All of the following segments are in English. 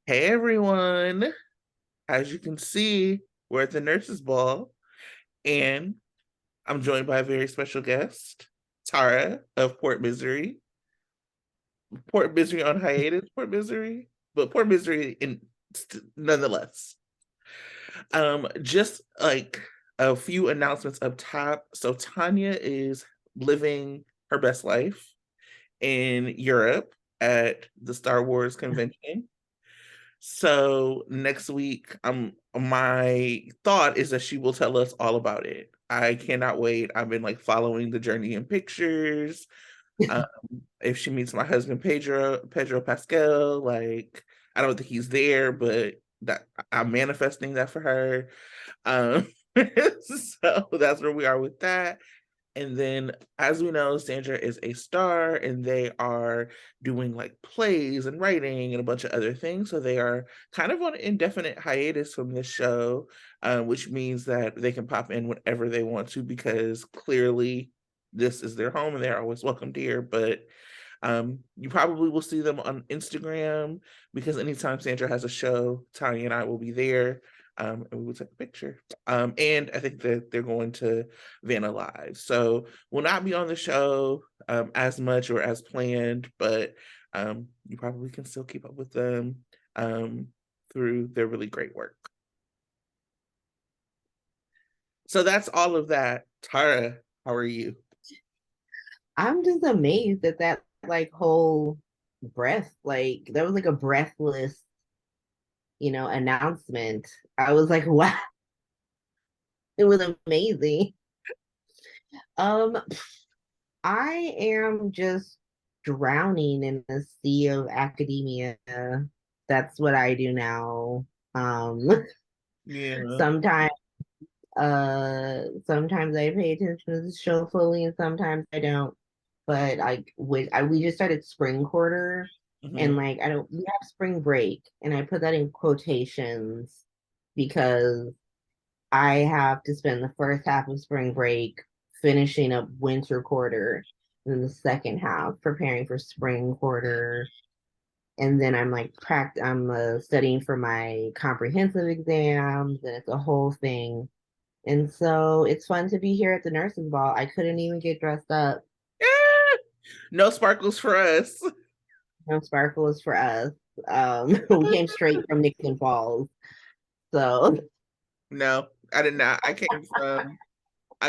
Hey everyone. As you can see, we're at the nurses' ball, and I'm joined by a very special guest, Tara of Port Misery. Port Misery on hiatus, Port Misery, but Port Misery in nonetheless. Just like a few announcements up top. So Tanya is living her best life in Europe at the Star Wars convention. So next week, my thought is that she will tell us all about it. I cannot wait. I've been like following the journey in pictures. Um, if she meets my husband Pedro Pascal, like I don't think he's there, but that I'm manifesting that for her. Um, so that's where we are with that. And then, as we know, Sandra is a star and they are doing like plays and writing and a bunch of other things. So they are kind of on an indefinite hiatus from this show, which means that they can pop in whenever they want to because clearly this is their home and they're always welcomed here. But you probably will see them on Instagram because anytime Sandra has a show, Tanya and I will be there. And we will take a picture. And I think that they're going to Vanna Live. So will not be on the show as much or as planned, but you probably can still keep up with them through their really great work. So that's all of that. Tara, how are you? I'm just amazed at that like whole breath. Like that was like a breathless, announcement. I was like, wow, it was amazing. Um, I am just drowning in the sea of academia. That's what I do now. Um, Yeah. sometimes sometimes I pay attention to the show fully and sometimes I don't. But we just started spring quarter and Hmm. like I don't we have spring break and I put that in quotations because I have to spend the first half of spring break finishing up winter quarter and then the second half preparing for spring quarter, and then I'm studying for my comprehensive exams and it's a whole thing. And so it's fun to be here at the nurses ball. I couldn't even get dressed up. No sparkles for us. No sparkles for us. We came straight from Nixon Falls. So No, I did not. I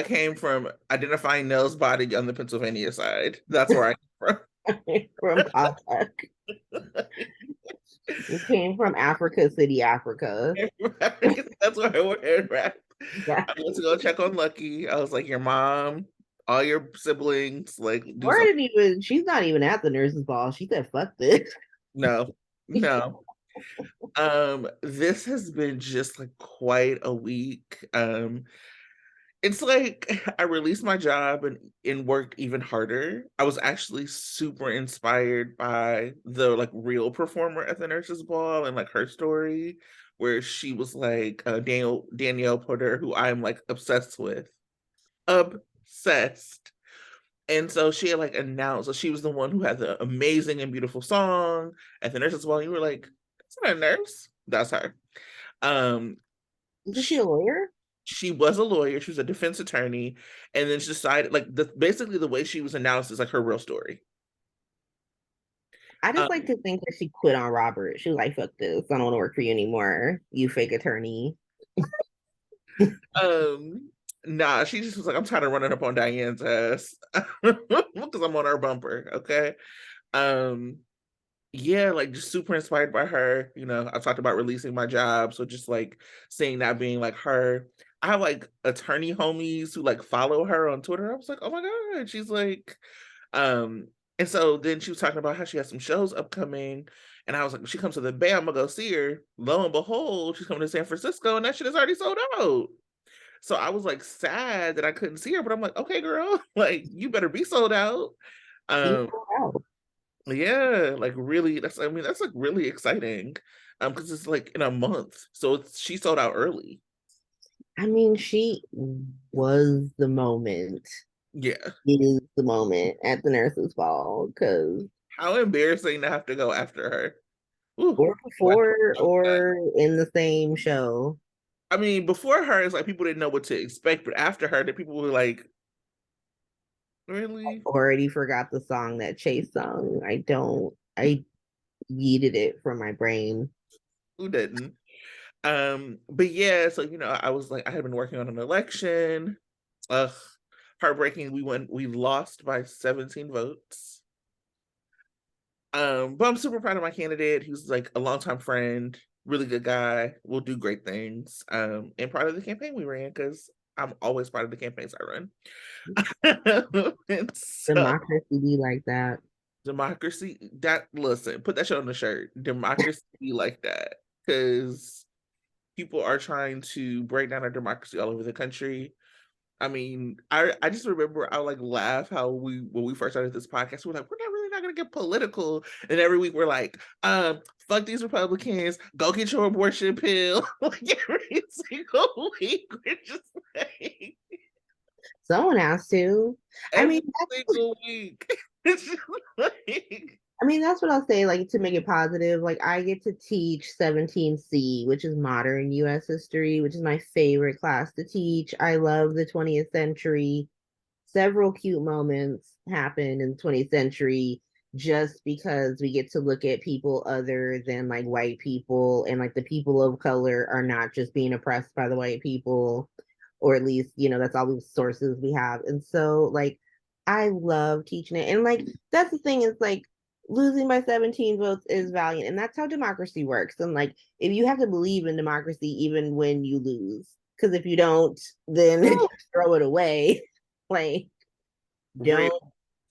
came from identifying Nell's body on the Pennsylvania side. That's where I came from Pawtuck. We came from Africa City, Africa. from. That's where I went. Right. Yeah. I went to go check on Lucky. I was like, your mom, all your siblings, like do Or something. didn't even she's not even at the nurses ball. She said, fuck this. No, no. This has been just like quite a week. It's like I released my job and worked even harder. I was actually super inspired by the like real performer at the nurses ball and like her story, where she was like Danielle Porter, who I'm like obsessed with, obsessed. And so she had like announced, so she was the one who had the amazing and beautiful song at the nurses ball. And you were like, "That's not a nurse. That's her." Um, Isn't she she, a lawyer? she was a lawyer. She was a defense attorney, and then she decided like basically the way she was announced is like her real story. I just like Um, to think that she quit on Robert. She was like, fuck this. I don't want to work for you anymore, you fake attorney. um, nah, she just was like, I'm tired of running up on Diane's ass because I'm on her bumper. Okay. Um, yeah, like just super inspired by her. I talked about releasing my job, so just like seeing that being like her. I have like attorney homies who like follow her on Twitter. I was like, oh my God, she's like, um, and so then she was talking about how she has some shows upcoming. And I was like, when she comes to the Bay, I'm gonna go see her. Lo and behold, she's coming to San Francisco, and that shit is already sold out. So I was like sad that I couldn't see her, but I'm like, okay, girl, like you better be sold out. Be Um, sold out. yeah, like really, I mean, that's like really exciting. Because it's like in a month. So she sold out early. I mean, she was the moment, Yeah. is the moment at the nurses ball because How embarrassing to have to go after her. Ooh, or glad before about that. or in the same show. I mean, before her, it's like people didn't know what to expect, but after her, the people were like, really? Already forgot the song that Chase sung. I yeeted it from my brain. Who didn't? But yeah, so I was like, I had been working on an election. Ugh, heartbreaking. We lost by 17 votes. But I'm super proud of my candidate. He was like a longtime friend, really good guy, will do great things. And proud of the campaign we ran because I'm always proud of the campaigns I run. And so Democracy be like that. democracy, that listen, put that shit on the shirt. Democracy be like that. Because people are trying to break down our democracy all over the country. I mean, I just remember I like laugh how when we first started this podcast, we were like, we're not really not gonna get political. And every week we're like, fuck these Republicans, go get your abortion pill. Like every single week, we're just like Someone has to. I every mean, that's single week. It's just like I mean, that's what I'll say, like to make it positive. Like I get to teach 17C, which is modern US history, which is my favorite class to teach. I love the 20th century. Several cute moments happen in the 20th century just because we get to look at people other than like white people, and like the people of color are not just being oppressed by the white people, or at least, that's all the sources we have. And so like I love teaching it. And like that's the thing, is like losing by 17 votes is valiant. And that's how democracy works. And like if you have to believe in democracy even when you lose, because if you don't, then throw it away. Like, real. don't,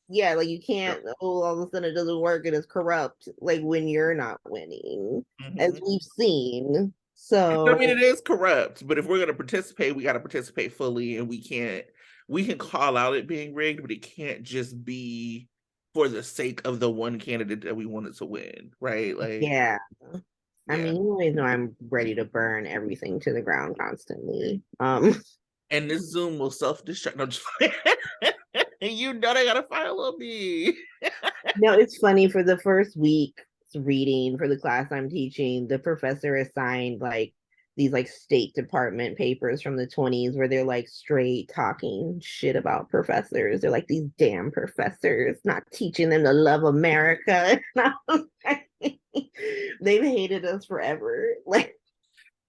yeah, like you can't, oh, all of a sudden it doesn't work and it's corrupt, like when you're not winning, as Mhm. we've seen. I mean, So, it is corrupt, but if we're gonna participate, we got to participate fully, and we can call out it being rigged, but it can't just be for the sake of the one candidate that we wanted to win, right? Like, yeah. I yeah. mean, you always know I'm ready to burn everything to the ground constantly. And this Zoom will self-destruct. No, just you know they gotta follow me. No, it's funny, for the first week reading for the class I'm teaching, the professor assigned like these like State Department papers from the 20s where they're like straight talking shit about professors. They're like, these damn professors, not teaching them to love America. They've hated us forever. Like,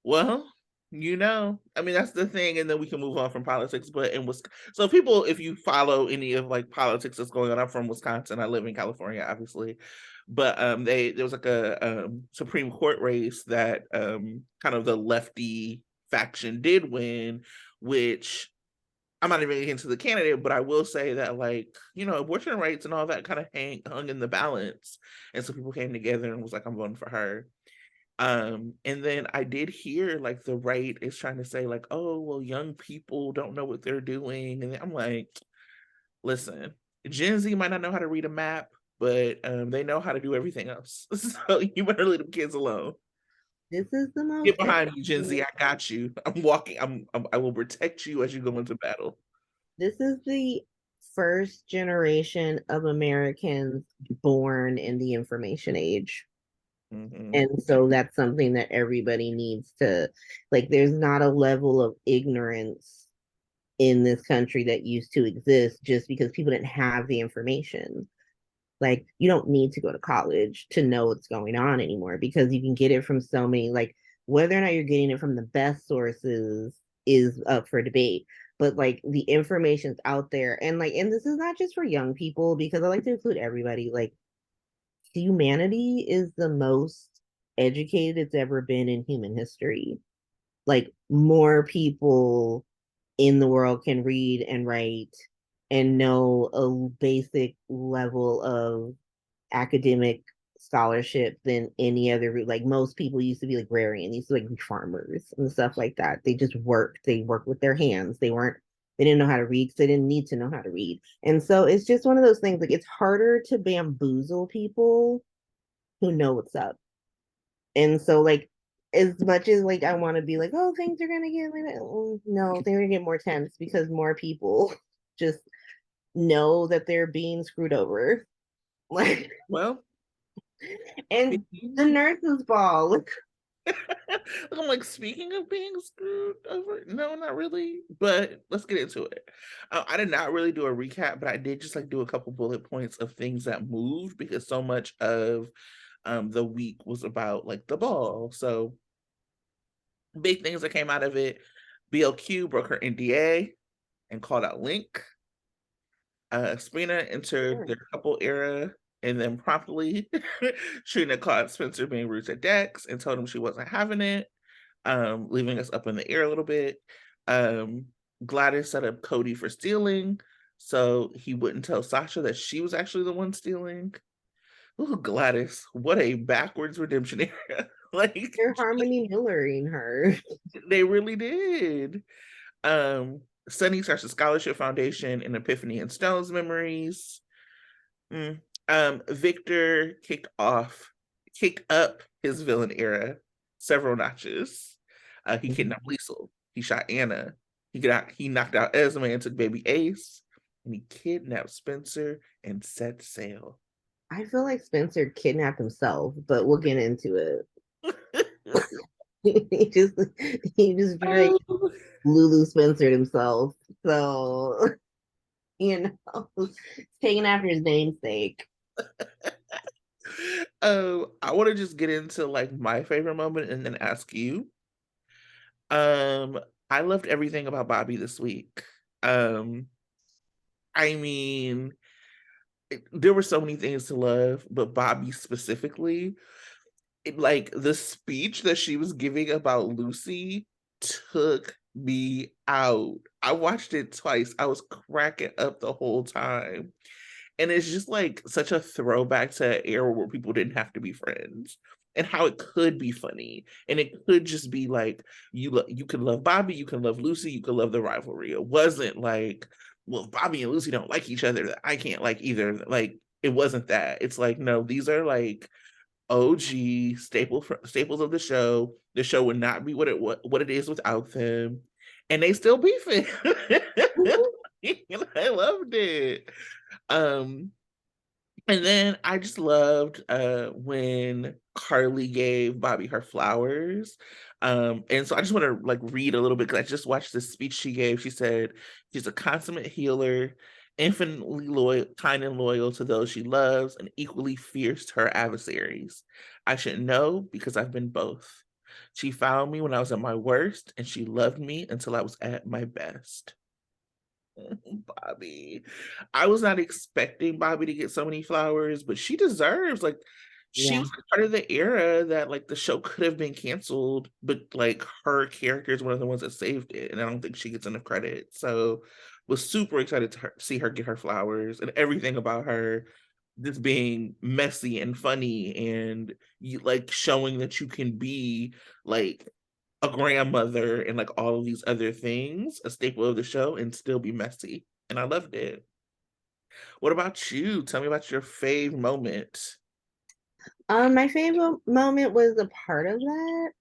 Well, I mean that's the thing, and then we can move on from politics. But in Wisconsin, so people, if you follow any of like politics that's going on, I'm from Wisconsin. I live in California, obviously, but there was like a Supreme Court race that kind of the lefty faction did win, which I'm not even getting into the candidate, but I will say that like abortion rights and all that kind of hung in the balance, and so people came together and was like, I'm voting for her. And then I did hear like the right is trying to say like, oh, well, young people don't know what they're doing. And I'm like, listen, Gen Z might not know how to read a map, but they know how to do everything else. So you better leave them kids alone. this is the Get most behind me, Gen Z. I got you. I'm walking. I will protect you as you go into battle. this is the first generation of Americans born in the information age. Hmm. And so that's something that everybody needs to, like, there's not a level of ignorance in this country that used to exist just because people didn't have the information. Like, you don't need to go to college to know what's going on anymore because you can get it from so many, like, whether or not you're getting it from the best sources is up for debate. But like the information's out there. And like, and this is not just for young people, because I like to include everybody. Like, humanity is the most educated it's ever been in human history. Like, more people in the world can read and write and know a basic level of academic scholarship than any other. Like, most people used to be like agrarian, used to like be farmers and stuff like that. They worked with their hands. They didn't know how to read because they didn't need to know how to read. And so it's just one of those things, like it's harder to bamboozle people who know what's up. And so like, as much as like I want to be like, oh, things are gonna get like that, no, they're gonna get more tense because more people just know that they're being screwed over. Like, Well, And the nurses ball. Look, I'm like, speaking of being screwed over, no, not really. But let's get into it. I did not really do a recap, but I did just like do a couple bullet points of things that moved because so much of the week was about like the ball. So big things that came out of it. BLQ broke her NDA and called out Link. Sprina entered their couple era and then promptly Trina caught Spencer being rude to Dex and told him she wasn't having it, leaving us up in the air a little bit. Um, Gladys set up Cody for stealing, so he wouldn't tell Sasha that she was actually the one stealing. Ooh, Gladys, what a backwards redemption era. Like they're Harmony Millering her. they really did. Sunny starts a scholarship foundation in Epiphany and Stone's memories. Mm. Victor kicked up his villain era several notches. He kidnapped Liesel. He shot Anna. He knocked out Esme and took baby Ace. And he kidnapped Spencer and set sail. I feel like Spencer kidnapped himself, but we'll get into it. he just he just straight Oh. Lulu Spencer himself. So taking after his namesake. I want to just get into like my favorite moment and then ask you. Um, I loved everything about Bobby this week. Um, I mean, there were so many things to love, but Bobby specifically, like the speech that she was giving about Lucy took me out. I watched it twice. I was cracking up the whole time. And it's just like such a throwback to an era where people didn't have to be friends and how it could be funny. And it could just be like you can love Bobby, you can love Lucy, you can love the rivalry. It wasn't like, well, Bobby and Lucy don't like each other. I can't like either. Like it wasn't that. It's like, no, these are like OG staples of the show. The show would not be what it is without them. And they still beefing. I loved it. Um, and then I just loved when Carly gave Bobby her flowers. And so I just want to like read a little bit because I just watched this speech she gave. She said she's a consummate healer, infinitely loyal, kind and loyal to those she loves, and equally fierce to her adversaries. I should know because I've been both. She found me when I was at my worst, and she loved me until I was at my best. Bobby. I was not expecting Bobby to get so many flowers, but she deserves like she Yeah. was part of the era that like the show could have been canceled, but like her character is one of the ones that saved it, and I don't think she gets enough credit. So was super excited to see her get her flowers and everything about her just being messy and funny and you like showing that you can be like a grandmother and like all of these other things, a staple of the show, and still be messy. And I loved it. What about you? Tell me about your fave moment. My favorite moment was a part of that.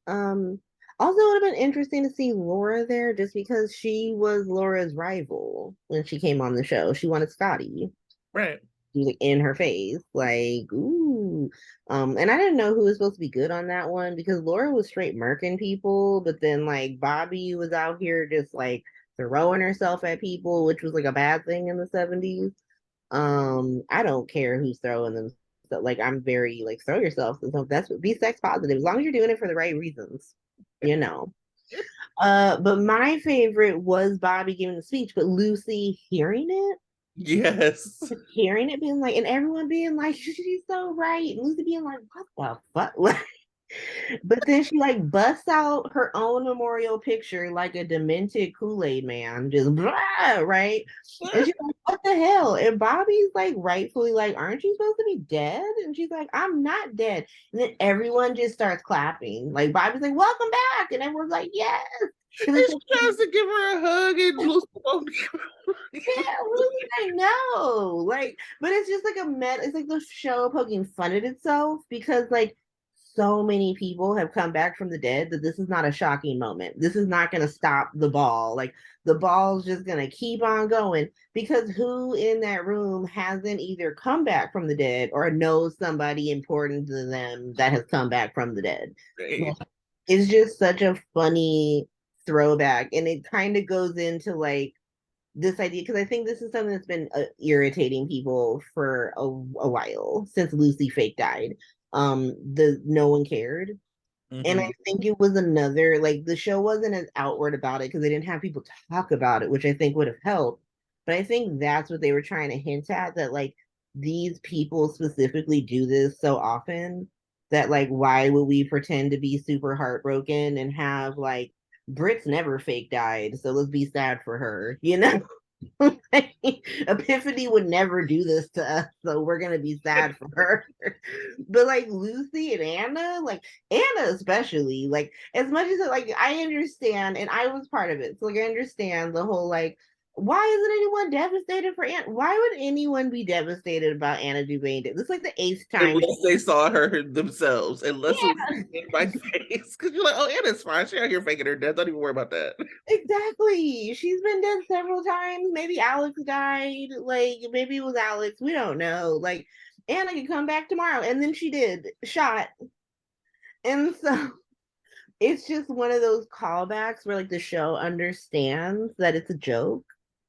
Also it would have been interesting to see Laura there just because she was Laura's rival when she came on the show. She wanted Scotty. Right. She was like in her face, like, ooh. And I didn't know who was supposed to be good on that one because Laura was straight murking people, but then like Bobby was out here just like throwing herself at people, which was like a bad thing in the 70s. I don't care who's throwing them. So like I'm very like throw yourself. So that's be sex positive as long as you're doing it for the right reasons, you know. But my favorite was Bobby giving the speech, but Lucy hearing it, Yes. hearing it being like, and everyone being like, she's so right. And Lucy being like, what the fuck? But then she like busts out her own memorial picture like a demented Kool-Aid man, just blah, right? And she's like, what the hell? And Bobby's like rightfully like, aren't you supposed to be dead? And she's like, I'm not dead. And then everyone just starts clapping. Like Bobby's like, welcome back. And everyone's like, yes. And Because it's she tries to give her a hug and Lucy won't give her. yeah, Lucy, I know. Like, but it's just like it's like the show poking fun at itself because like so many people have come back from the dead that this is not a shocking moment. This is not going to stop the ball. Like the ball's just going to keep on going because who in that room hasn't either come back from the dead or knows somebody important to them that has come back from the dead? Right. It's just such a funny throwback. And it kind of goes into like this idea because I think this is something that's been irritating people for a while since Lucy Fake died. The no one cared, and I Mm-hmm. think it was another like the show wasn't as outward about it because they didn't have people talk about it, which I think would have helped. But I think that's what they were trying to hint at that like these people specifically do this so often that like why would we pretend to be super heartbroken and have like Brit's never fake died, so let's be sad for her, you know? Epiphany would never do this to us, so we're gonna be sad for her. But like Lucy and Anna, like Anna especially, like as much as like I understand, and I was part of it, so like I understand the whole like why isn't anyone devastated for Anna? Why would anyone be devastated about Anna Duvane? This is like the eighth time. Unless they saw her themselves, unless it was Yeah, in my face. Because you're like, oh, Anna's fine. She's out here faking her death. Don't even worry about that. exactly. She's been dead several times. Maybe Alex died. Like maybe it was Alex. We don't know. Like Anna could come back tomorrow, and then she did shot, and so it's just one of those callbacks where like the show understands that it's a joke.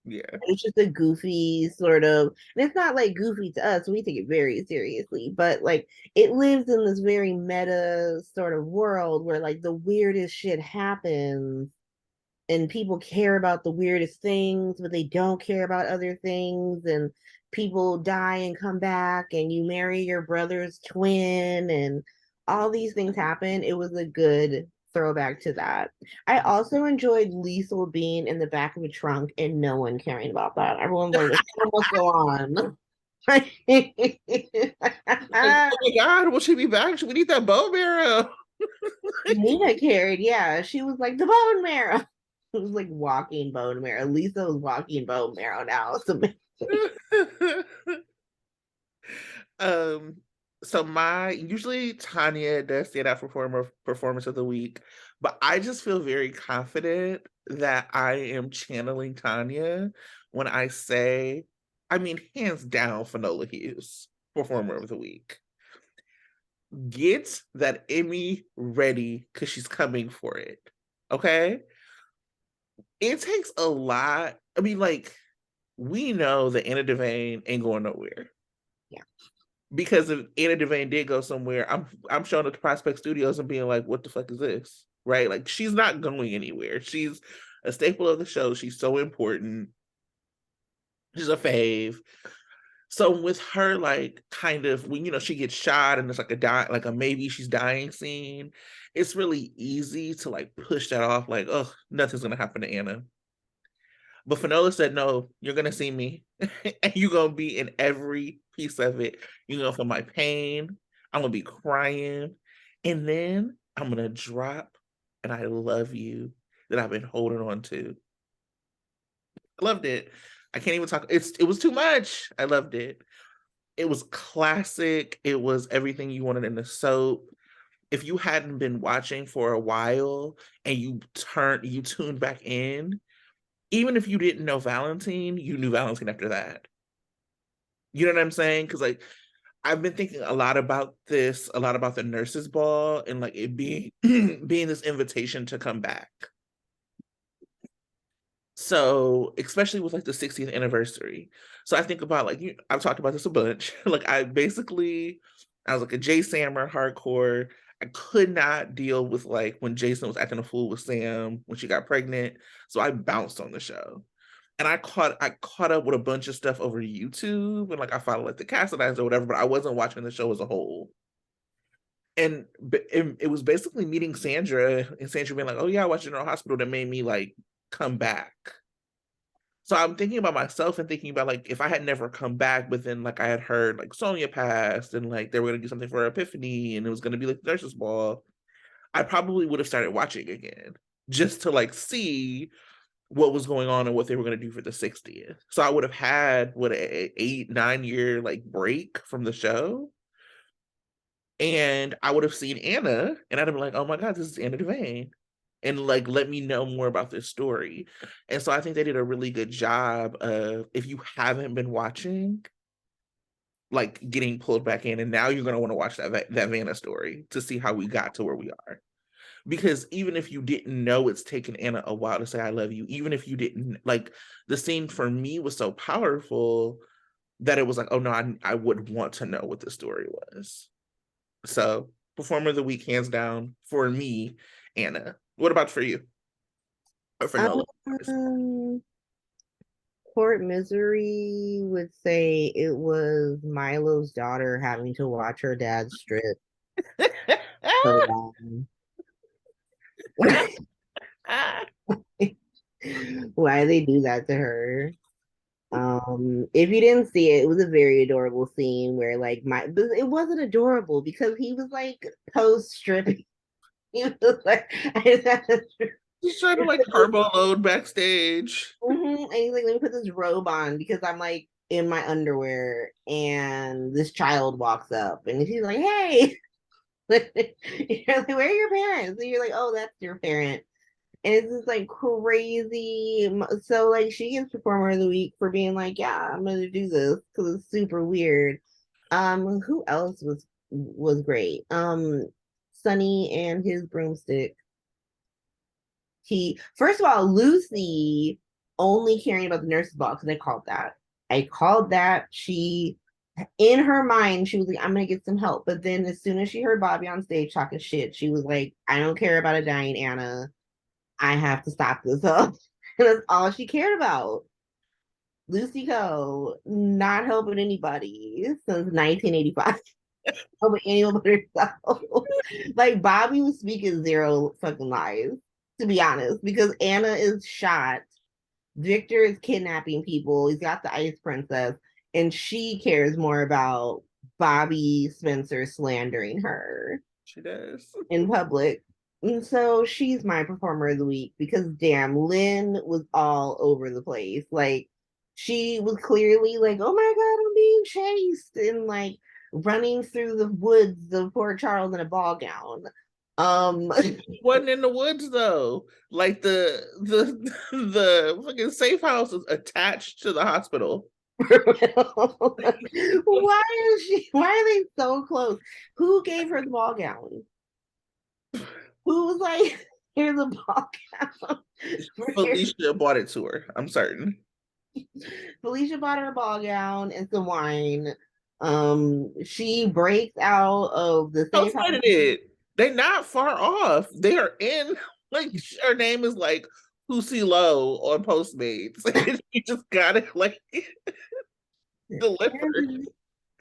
Yeah. It's just a goofy sort of, and it's not like goofy to us. We take it very seriously, but like it lives in this very meta sort of world where like the weirdest shit happens and people care about the weirdest things, but they don't care about other things. And people die and come back, and you marry your brother's twin, and all these things happen. It was a good throwback to that. I also enjoyed Liesel being in the back of a trunk and no one caring about that. Everyone's like, the show must go on. Like, oh my God, will she be back? We need that bone marrow. Nina cared, yeah. She was like the bone marrow. It was like walking bone marrow. Lisa was walking bone marrow now. It's amazing. um, so my usually Tanya does stand out for performance of the week, but I just feel very confident that I am channeling Tanya when I say, I mean, hands down, Finola Hughes, performer of the week. Get that Emmy ready because she's coming for it. Okay? It takes a lot. I mean, like, we know that Anna Devane ain't going nowhere. Yeah. Because if Anna Devane did go somewhere, I'm showing up to Prospect Studios and being like, what the fuck is this? Right? Like she's not going anywhere. She's a staple of the show. She's so important. She's a fave. So with her, like kind of when she gets shot and it's like like a maybe she's dying scene, it's really easy to like push that off, like, oh, nothing's gonna happen to Anna. But Finola said, no, you're gonna see me, and you're gonna be in every piece of it. You're gonna feel my pain. I'm gonna be crying, and then I'm gonna drop, and I love you that I've been holding on to. I loved it. I can't even talk. It was too much. I loved it. It was classic. It was everything you wanted in a soap. If you hadn't been watching for a while and you tuned back in, even if you didn't know Valentine, you knew Valentine after that. You know what I'm saying? Because like I've been thinking a lot about this, a lot about the nurses' ball and like it being being this invitation to come back. So especially with like the 60th anniversary. So I think about like I've talked about this a bunch. Like I was like a Jay Sammer hardcore. I could not deal with like when Jason was acting a fool with Sam when she got pregnant. So I bounced on the show. And I caught up with a bunch of stuff over YouTube and like I followed like the Cassadines or whatever, but I wasn't watching the show as a whole. And it was basically meeting Sandra and Sandra being like, "Oh yeah, I watched General Hospital," that made me like come back. So I'm thinking about myself and thinking about like if I had never come back, but then like I had heard like Sonia passed and like they were gonna do something for her Epiphany and it was gonna be like the Nurses Ball, I probably would have started watching again just to like see what was going on and what they were going to do for the 60th. So I would have had what a 8, 9 year like break from the show. And I would have seen Anna and I'd have been like, oh my God, this is Anna Devane. And like, let me know more about this story. And so I think they did a really good job of, if you haven't been watching, like getting pulled back in. And now you're going to want to watch that Vanna story to see how we got to where we are. Because even if you didn't know, it's taken Anna a while to say I love you, even if you didn't, like, the scene for me was so powerful that it was like, oh no, I would want to know what the story was. So performer of the week, hands down for me, Anna. What about for you? Or for Nola? Um, Court Misery would say it was Milo's daughter having to watch her dad strip so long. Why they do that to her? If you didn't see it, it was a very adorable scene where like but it wasn't adorable because he was like post stripping. He was like, I just have to Just trying to like turbo load backstage. And he's like, let me put this robe on because I'm like in my underwear, and this child walks up and she's like, hey. You're like, where are your parents? And you're like, oh, that's your parent. And it's just like crazy. So like she gets performer of the week for being like, yeah, I'm gonna do this because it's super weird. Who else was great? Sonny and his broomstick. He first of all, Lucy only caring about the nurse's ball because I called that. She in her mind, she was like, I'm gonna get some help. But then as soon as she heard Bobby on stage talking shit, she was like, I don't care about a dying Anna. I have to stop this up. And that's all she cared about. Lucy Co. not helping anybody since 1985. Helping anyone but herself. Like Bobby was speaking zero fucking lies, to be honest, because Anna is shot. Victor is kidnapping people. He's got the ice princess, and she cares more about Bobby Spencer slandering her She does. in public. And so she's my performer of the week because damn, Lynn was all over the place. Like she was clearly like, oh my God, I'm being chased and like running through the woods of Port Charles in a ball gown. Um Wasn't in the woods though. Like the fucking safe house is attached to the hospital. why are they so close? Who gave her the ball gown? Who was like, here's a ball gown? Felicia bought it to her. I'm certain. Felicia bought her a ball gown and some wine. She breaks out of the safe house. Postmated it. They not far off. They are in, like, her name is like Lucy Lowe on Postmates. She just got it like delivered. And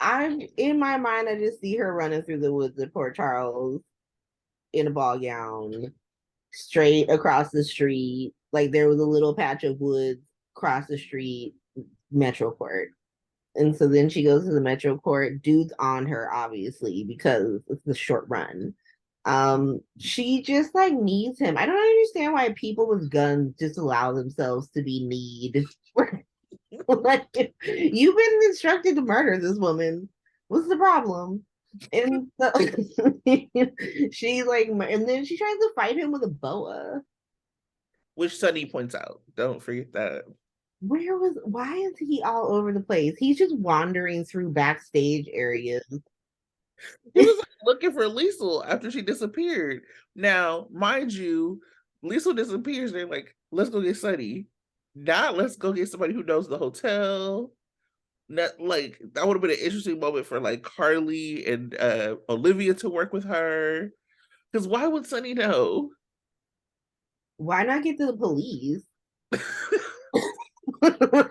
I'm in my mind, I just see her running through the woods of Port Charles in a ball gown, straight across the street. Like there was a little patch of woods across the street, Metro Court. And so then she goes to the Metro Court. Dude's on her, obviously, because it's the short run. She just like needs him. I don't understand why people with guns just allow themselves to be need. Like you've been instructed to murder this woman. What's the problem? And so she like, and then she tries to fight him with a boa. Which Sunny points out. Don't forget that. Why is he all over the place? He's just wandering through backstage areas. He was like, looking for Liesel after she disappeared. Now, mind you, Liesel disappears. They're like, let's go get Sunny. Not let's go get somebody who knows the hotel. Not like that would have been an interesting moment for like Carly and Olivia to work with her. Because why would Sunny know? Why not get to the police? I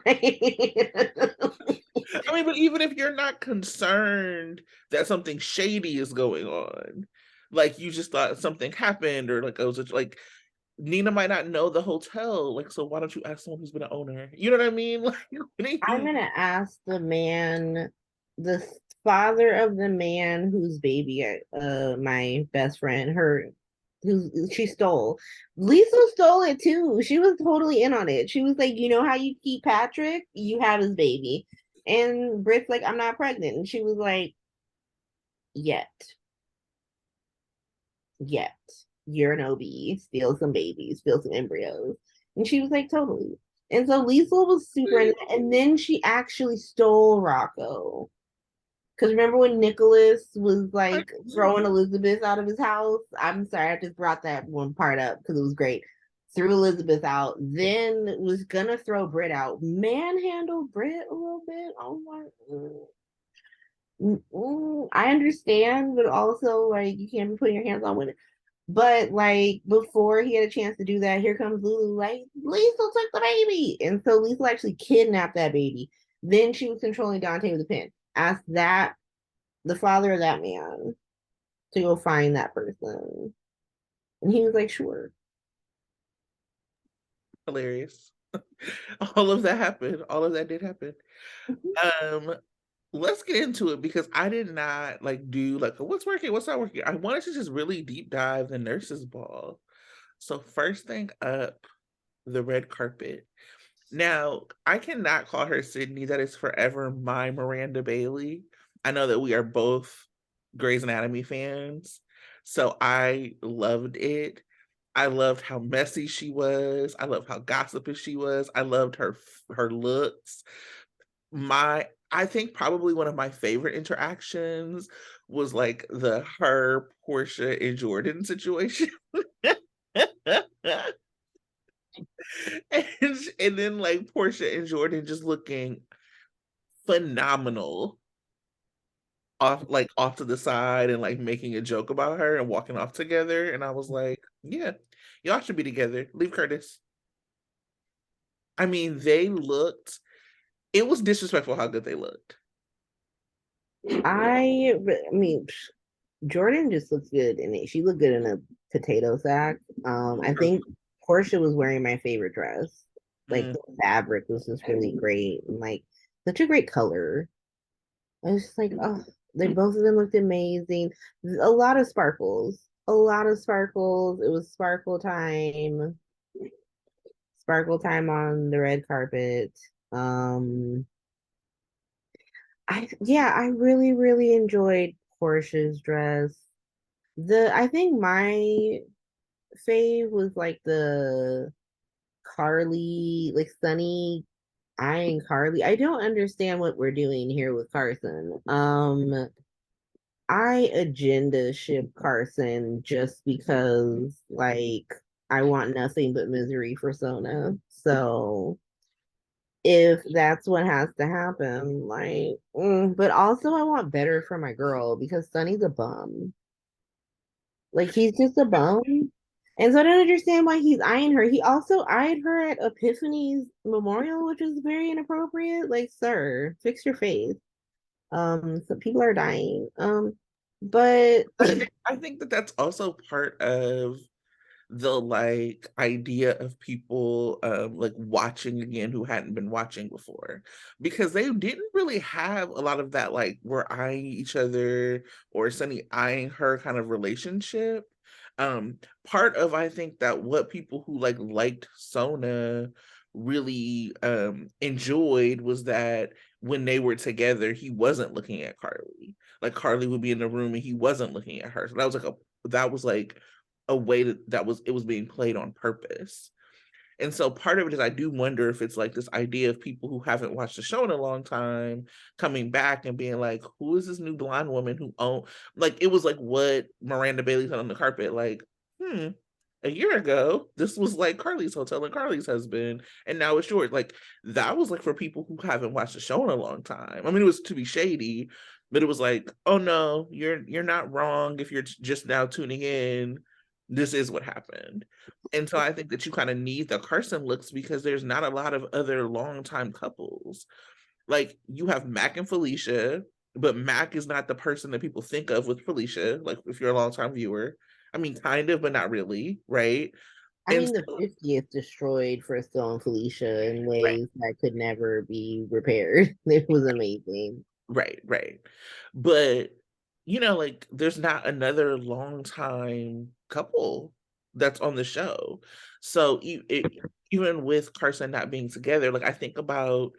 mean, but even if you're not concerned that something shady is going on, like you just thought something happened, or like I was like Nina might not know the hotel, like so why don't you ask someone who's been an owner? You know what I mean? Like, I'm gonna ask the man, the father of the man whose baby, my best friend, who she stole. Lisa stole it too. She was totally in on it. She was like, you know how you keep Patrick? You have his baby. And Britt's like, I'm not pregnant. And she was like, yet. yet. You're an OB, steal some babies, steal some embryos. And she was like, totally. And so Lisa was super in that. And then she actually stole Rocco. Because remember when Nicholas was like throwing Elizabeth out of his house? I'm sorry, I just brought that one part up because it was great. Threw Elizabeth out, then was gonna throw Britt out, manhandled Britt a little bit. Oh my, I understand, but also like you can't be putting your hands on women. But like before he had a chance to do that, here comes Lulu. Like Lisa took the baby, and so Lisa actually kidnapped that baby. Then she was controlling Dante with a pen. Ask that the father of that man to go find that person, and he was like, "Sure." Hilarious. All of that happened. All of that did happen. Mhm. Um, let's get into it because I did not like do like what's working, what's not working. I wanted to just really deep dive the nurses ball. So first thing up, the red carpet. Now, I cannot call her Sydney. That is forever my Miranda Bailey. I know that we are both Grey's Anatomy fans, so I loved it. I loved how messy she was. I loved how gossipy she was. I loved her looks. I think probably one of my favorite interactions was like the her Portia and Jordan situation. And then like Portia and Jordan just looking phenomenal off to the side and like making a joke about her and walking off together. And I was like, yeah, y'all should be together. Leave Curtis. I mean, it was disrespectful how good they looked. I mean, Jordan just looks good in it. She looked good in a potato sack. I think Portia was wearing my favorite dress. Like Mm, the fabric was just really great and like such a great color. I was just like, oh, they both of them looked amazing. A lot of sparkles. A lot of sparkles. It was sparkle time. Sparkle time on the red carpet. Um I really, really enjoyed Portia's dress. I think my fave was like the Carly, like Sunny eyeing Carly. I don't understand what we're doing here with Carson. I agenda ship Carson just because like I want nothing but misery for Sona. So if that's what has to happen, like, but also I want better for my girl because Sunny's a bum. Like he's just a bum. And so I don't understand why he's eyeing her. He also eyed her at Epiphany's memorial, which is very inappropriate. Like, sir, fix your face. So people are dying. But I think that that's also part of the like idea of people like watching again who hadn't been watching before because they didn't really have a lot of that like we're eyeing each other or Sunny eyeing her kind of relationship. Part of I think that what people who like liked Sona really enjoyed was that when they were together he wasn't looking at Carly. Like Carly would be in the room and he wasn't looking at her, so that was like a way that was it was being played on purpose. And so part of it is I do wonder if it's like this idea of people who haven't watched the show in a long time coming back and being like, who is this new blonde woman who own like it was like what Miranda Bailey said on the carpet, like, a year ago, this was like Carly's hotel and Carly's husband, and now it's yours. Like that was like for people who haven't watched the show in a long time. I mean, it was to be shady, but it was like, oh no, you're not wrong if you're just now tuning in. This is what happened. And so I think that you kind of need the Carson looks because there's not a lot of other longtime couples. Like you have Mac and Felicia, but Mac is not the person that people think of with Felicia. Like if you're a longtime viewer, I mean, kind of, but not really, right? I And mean, the so, 50th destroyed Frisco and Felicia in right, ways that could never be repaired. It was amazing. right. But like there's not another long time couple that's on the show. So even with Carson not being together, like I think about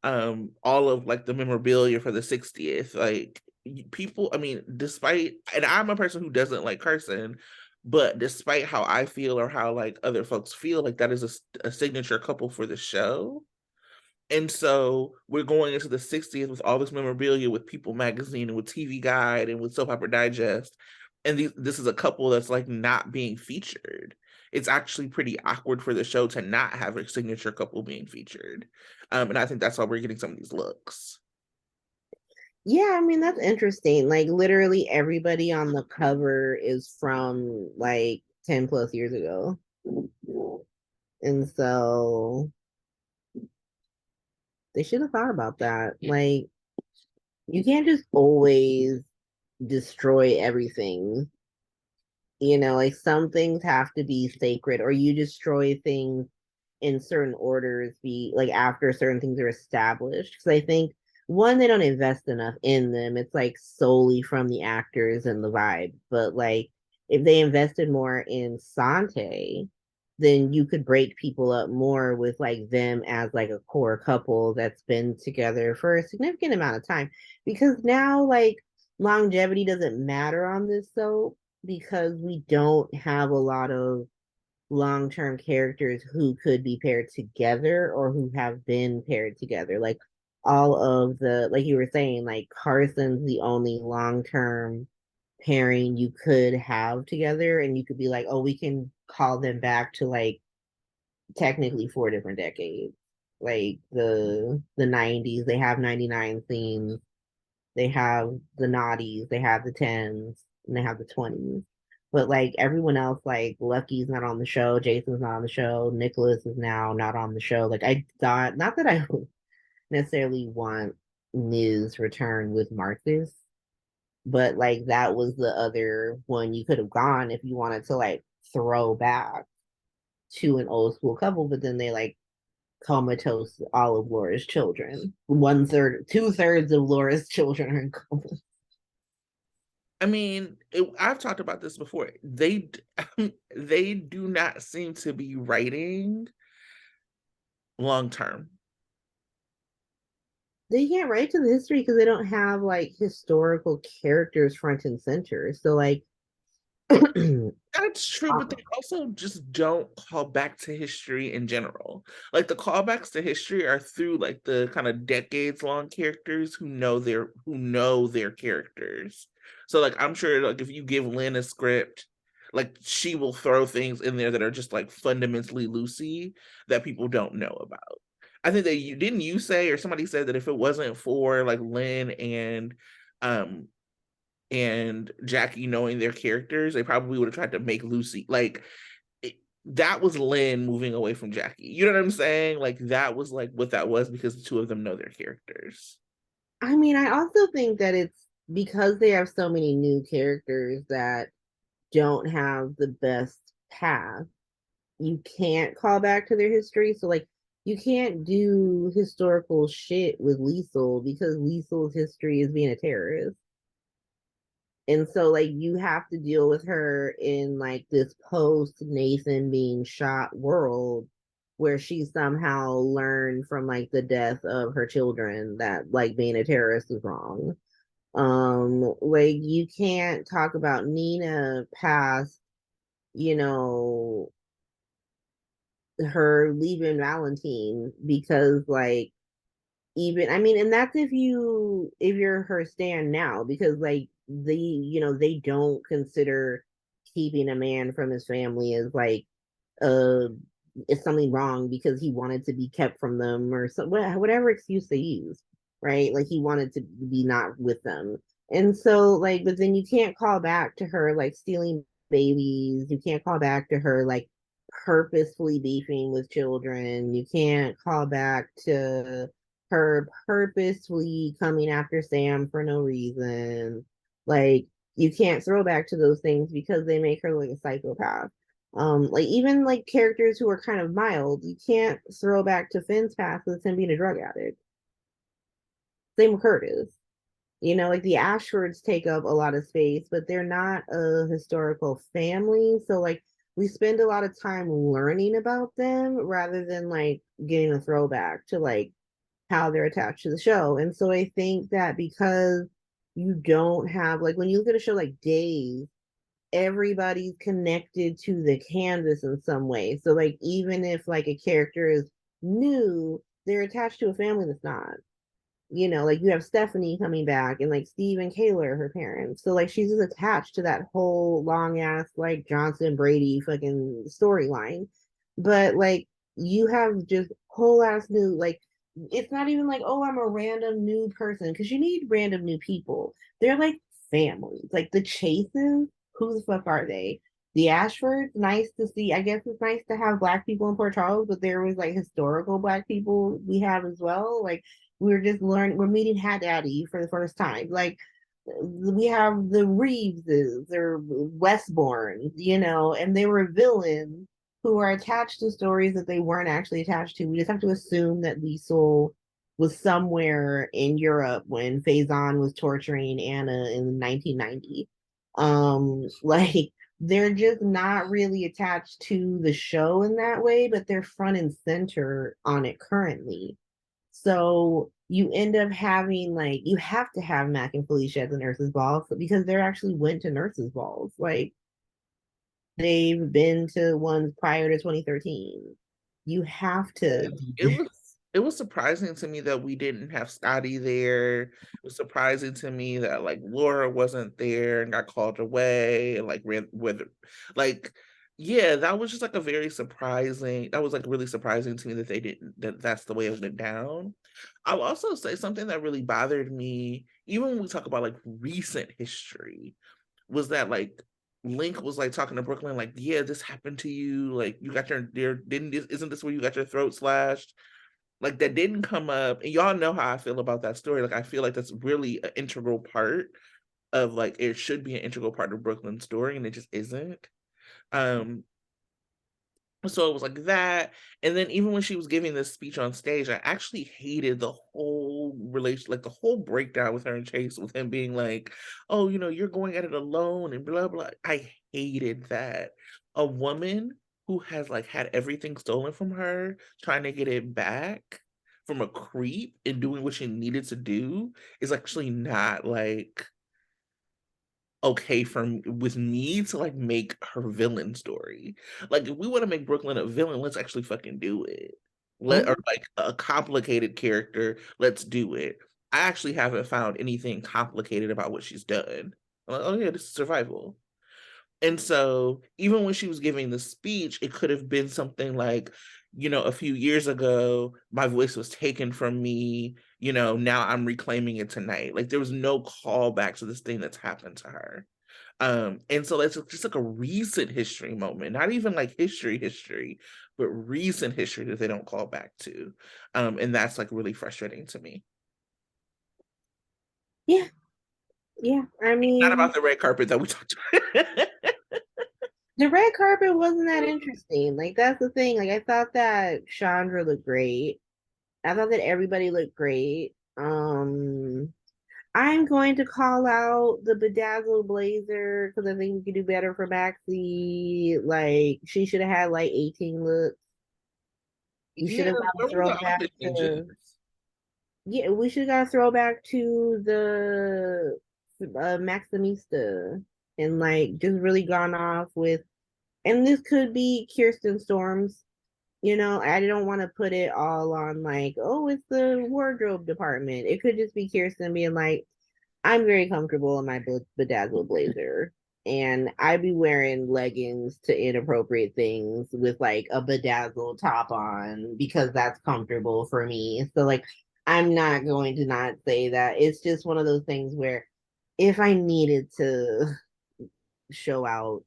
all of like the memorabilia for the 60th, like people, I mean, despite and I'm a person who doesn't like Carson, But despite how I feel or how like other folks feel, like that is a signature couple for the show. And so we're going into the 60th with all this memorabilia with People Magazine and with TV Guide and with Soap Opera Digest. And this is a couple that's like not being featured. It's actually pretty awkward for the show to not have a signature couple being featured. And I think that's why we're getting some of these looks. Yeah, I mean that's interesting. Like literally everybody on the cover is from like 10 plus years ago. And so they should have thought about that. Like you can't just always destroy everything. You know, like some things have to be sacred, or you destroy things in certain orders, be like after certain things are established. Because I think one, they don't invest enough in them. It's like solely from the actors and the vibe. But like if they invested more in Sante, then you could break people up more with like them as like a core couple that's been together for a significant amount of time. Because now like longevity doesn't matter on this soap because we don't have a lot of long-term characters who could be paired together or who have been paired together. Like all of the, like you were saying, like Carson's the only long-term pairing you could have together, and you could be like, oh, we can call them back to like technically 4 different decades. Like the 90s, they have 99 scenes, they have the naughties, they have the tens, and they have the 20s. But like everyone else, like Lucky's not on the show, Jason's not on the show, Nicholas is now not on the show. Like I thought, not that I necessarily want Ms. return with Marcus, but like that was the other one you could have gone if you wanted to like throw back to an old school couple, but then they like comatose all of Laura's children. 1/3, 2/3 of Laura's children are in coma. I mean, I've talked about this before. They do not seem to be writing long term. They can't write to the history because they don't have like historical characters front and center. So like That's true, but they also just don't call back to history in general. Like the callbacks to history are through like the kind of decades long characters who know their characters. So like I'm sure like if you give Lynn a script, like she will throw things in there that are just like fundamentally Lucy that people don't know about. I think that you didn't you say or somebody said that if it wasn't for like Lynn um and Jackie knowing their characters, they probably would have tried to make Lucy like that was Lynn moving away from Jackie. You know what I'm saying? Like that was like what that was because the two of them know their characters. I mean, I also think that it's because they have so many new characters that don't have the best path. You can't call back to their history. So like you can't do historical shit with Liesel because Liesel's history is being a terrorist. And so like you have to deal with her in like this post Nathan being shot world where she somehow learned from like the death of her children that like being a terrorist is wrong. Like you can't talk about Nina past, you know, her leaving Valentine because like even I mean, and that's if you're her stand now, because like they don't consider keeping a man from his family as like uh is something wrong because he wanted to be kept from them or so whatever excuse they use, right? Like he wanted to be not with them. And so like but then you can't call back to her like stealing babies, you can't call back to her like purposefully beefing with children, you can't call back to her purposefully coming after Sam for no reason. Like you can't throw back to those things because they make her like a psychopath. Like even like characters who are kind of mild, you can't throw back to Finn's past with him being a drug addict. Same with Curtis. You know, like the Ashfords take up a lot of space, but they're not a historical family. So like we spend a lot of time learning about them rather than like getting a throwback to like how they're attached to the show. And so I think that because you don't have like when you look at a show like Days, everybody's connected to the canvas in some way. So like even if like a character is new, they're attached to a family that's not. You know, like you have Stephanie coming back and like Steve and Kayla are her parents. So like she's just attached to that whole long ass like Johnson Brady fucking storyline. But like you have just whole ass new like it's not even like, oh, I'm a random new person because you need random new people. They're like families. Like the Chases, who the fuck are they? The Ashfords, nice to see. I guess it's nice to have black people in Port Charles, but there was like historical black people we have as well. Like we're just learning, we're meeting Hat Daddy for the first time. Like we have the Reeveses or Westbourne, you know, and they were villains who are attached to stories that they weren't actually attached to. We just have to assume that Liesel was somewhere in Europe when Faison was torturing Anna in 1990. Like they're just not really attached to the show in that way, but they're front and center on it currently. So you end up having like you have to have Mac and Felicia at the nurses' ball because they actually went to nurses' balls. Like they've been to ones prior to 2013. You have to do It this. was it was surprising to me that we didn't have Scotty there. It was surprising to me that like Laura wasn't there and got called away and like ran with like yeah, that was just like a very surprising that was like really surprising to me that they didn't that's the way it went down. I'll also say something that really bothered me, even when we talk about like recent history, was that like Link was like talking to Brooklyn, like, yeah, this happened to you. Like, you got your didn't this isn't this where you got your throat slashed? Like that didn't come up. And y'all know how I feel about that story. Like, I feel like that's really an integral part of like it should be an integral part of Brooklyn's story, and it just isn't. Um, so it was like that. And then even when she was giving this speech on stage, I actually hated the whole relation, like the whole breakdown with her and Chase, with him being like, oh, you know, you're going at it alone and blah, blah. I hated that. A woman who has like had everything stolen from her, trying to get it back from a creep and doing what she needed to do is actually not like okay for with me to like make her villain story. Like if we want to make Brooklyn a villain, let's actually fucking do it. Let or Mhm. like a complicated character, let's do it. I actually haven't found anything complicated about what she's done. I'm like, oh yeah, this is survival. And so even when she was giving the speech, it could have been something like, you know, a few years ago, my voice was taken from me, you know, now I'm reclaiming it tonight. Like there was no callback to this thing that's happened to her. And so it's just like a recent history moment, not even like history, but recent history that they don't call back to. And that's like really frustrating to me. Yeah, yeah. I Not mean, about the red carpet that we talked about. the red carpet wasn't that interesting. Like that's the thing. Like I thought that Chandra looked great. I thought that everybody looked great. I'm going to call out the bedazzled blazer because I think we could do better for Maxie. Like she should have had like 18 looks. We should Yeah, have got a where were the throwback outfit changes? to yeah, we should have got a throwback to the Maximista and like just really gone off with and this could be Kirsten Storm's, you know, I don't want to put it all on like, oh, it's the wardrobe department. It could just be Kirsten being like, I'm very comfortable in my bedazzled blazer. And I'd be wearing leggings to inappropriate things with like a bedazzled top on because that's comfortable for me. So like I'm not going to not say that. It's just one of those things where if I needed to show out,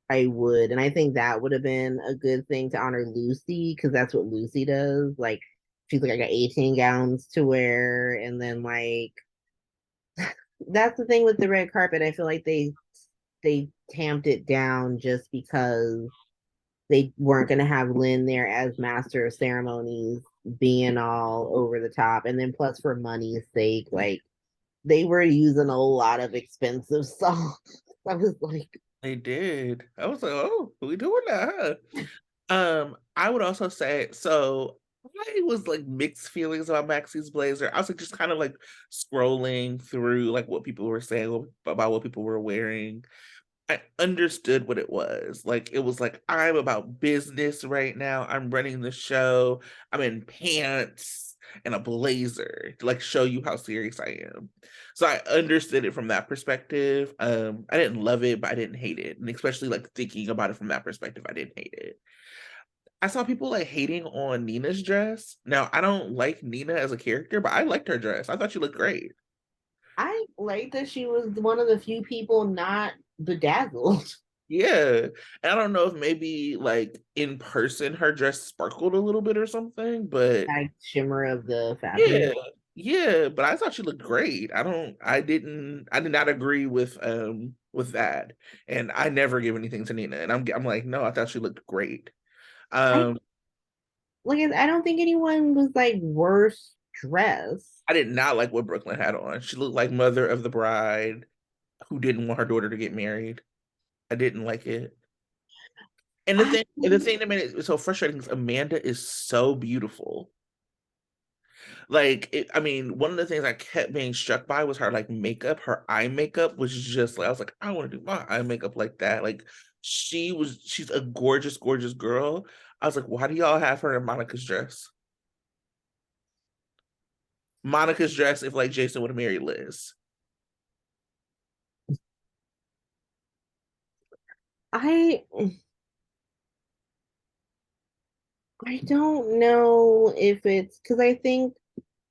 I would. And I think that would have been a good thing to honor Lucy because that's what Lucy does. Like she's like, I got 18 gowns to wear and then like that's the thing with the red carpet. I feel like they tamped it down just because they weren't going to have Lynn there as master of ceremonies, being all over the top, and then plus for money's sake, like they were using a lot of expensive songs. I was like, They did. I was like, oh, we doing that, huh? I would also say so I was like mixed feelings about Maxie's blazer. I was like just kind of like scrolling through like what people were saying about what people were wearing. I understood what it was. Like it was like I'm about business right now. I'm running the show. I'm in pants and a blazer to like show you how serious I am. So I understood it from that perspective. I didn't love it, but I didn't hate it. And especially like thinking about it from that perspective, I didn't hate it. I saw people like hating on Nina's dress. Now, I don't like Nina as a character, but I liked her dress. I thought she looked great. I like that she was one of the few people not bedazzled. Yeah. And I don't know if maybe like in person her dress sparkled a little bit or something, but Like shimmer of the yeah. fabric. Yeah, but I thought she looked great. I did not agree with that. And I never give anything to Nina. And I'm like, no, I thought she looked great. I Um like I don't think anyone was like worse dressed. I did not like what Brooklyn had on. She looked like mother of the bride who didn't want her daughter to get married. I didn't like it. I And the thing that made it so frustrating is Amanda is so beautiful. I mean, one of the things I kept being struck by was her like makeup. Her eye makeup was just like I was like, I want to do my eye makeup like that. Like she's a gorgeous, gorgeous girl. I was like, why do y'all have her in Monica's dress? Monica's dress if like Jason would have married Liz. I I don't know if it's because I think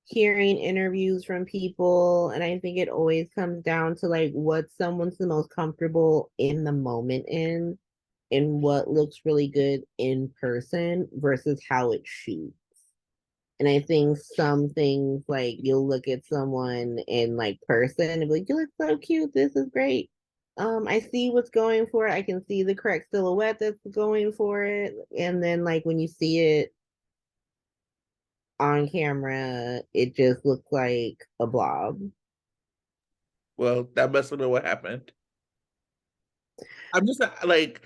hearing interviews from people, and I think it always comes down to like what someone's the most comfortable in the moment in, and what looks really good in person versus how it shoots. And I think some things like you'll look at someone in like person and be like, you look so cute. This is great. I see what's going for it. I can see the correct silhouette that's going for it. And then like when you see it on camera, it just looks like a blob. Well, that must have been what happened. I'm just like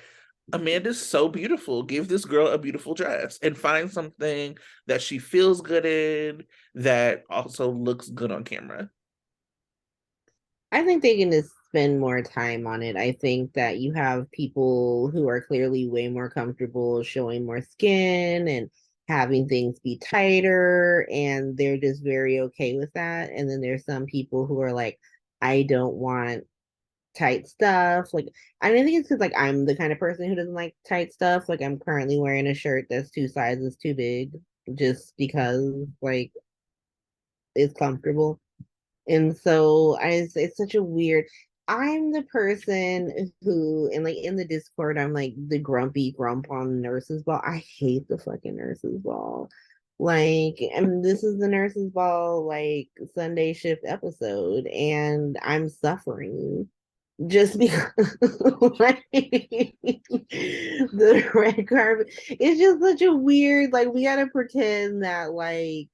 Amanda's so beautiful. Give this girl a beautiful dress and find something that she feels good in that also looks good on camera. I think they can just spend more time on it. I think that you have people who are clearly way more comfortable showing more skin and having things be tighter, and they're just very okay with that. And then there's some people who are like, I don't want tight stuff. Like, I don't think it's because like I'm the kind of person who doesn't like tight stuff. Like, I'm currently wearing a shirt that's two sizes too big just because like it's comfortable. And so it's such a weird. I'm the person who, and like in the Discord, I'm like the grumpy grump on nurses ball. I hate the fucking nurses ball. Like, and this is the nurses ball like Sunday shift episode, and I'm suffering just because like the red carpet. It's just such a weird. Like, we gotta pretend that like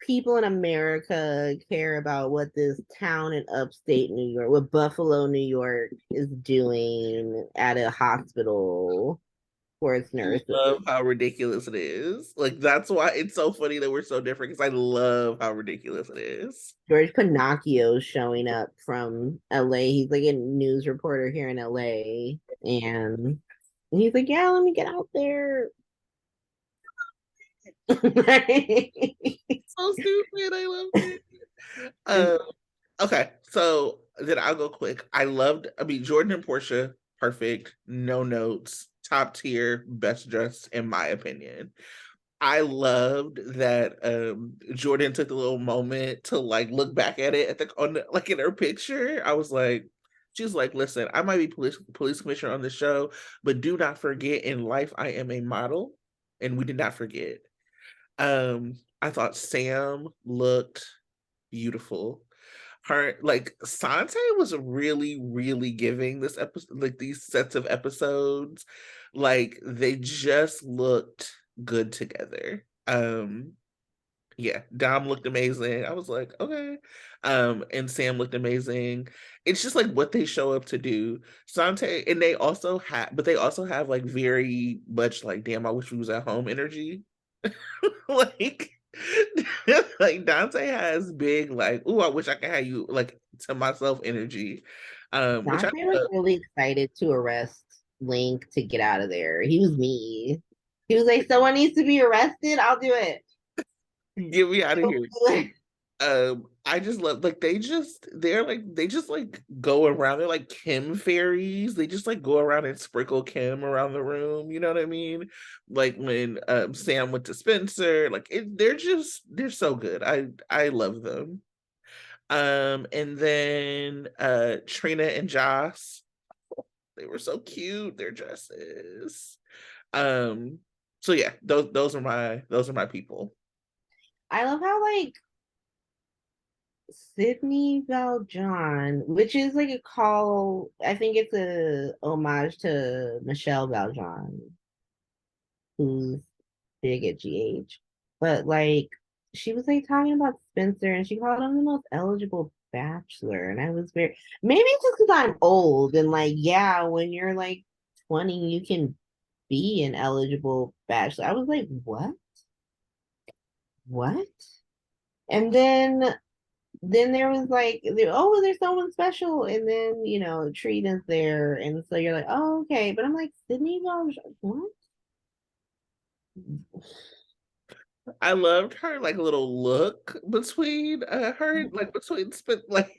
people in America care about what this town in upstate New York, what Buffalo, New York is doing at a hospital for its nurses. Love how ridiculous it is. Like that's why it's so funny that we're so different because I love how ridiculous it is. George Pinocchio showing up from LA. He's like a news reporter here in LA. And he's like, yeah, let me get out there. So stupid. I love it. Um, okay, so then I'll go quick. I mean, Jordan and Portia, perfect, no notes, top tier, best dressed in my opinion. I loved that Jordan took a little moment to like look back at it like in her picture. I was like, she's like, listen, I might be police commissioner on the show, but do not forget in life I am a model, and we did not forget. I thought Sam looked beautiful. Her like Sante was really, really giving this episode like these sets of episodes. Like they just looked good together. Yeah, Dom looked amazing. I was like, okay. And Sam looked amazing. It's just like what they show up to do. Sante, and they also have like very much like, damn, I wish we was at home energy. Like like Dante has big like, oh, I wish I could have you like to myself energy. Which I Dante was love. really excited to arrest Link to get out of there. He was me. He was like, someone needs to be arrested. I'll do it. Get me out of here. He'll I just love like they just like go around. They're like Kim fairies. They just like go around and sprinkle Kim around the room. You know what I mean? Like when Sam went to Spencer, like they're so good. I love them. And then Trina and Joss, they were so cute, their dresses. Um, so yeah, those are my people. I love how like Sydney Valjean, which is like a call, I think it's a homage to Michelle Valjean, who's big at GH. But like she was like talking about Spencer and she called him the most eligible bachelor. And I was very maybe it's just because I'm old and like, yeah, when you're like 20, you can be an eligible bachelor. I was like, what? What? And then there was like, oh, there's someone special, and then Trina's there, and so you're like, oh, okay, but I'm like, Sydney Welsh, what? I loved her like little look between her like between like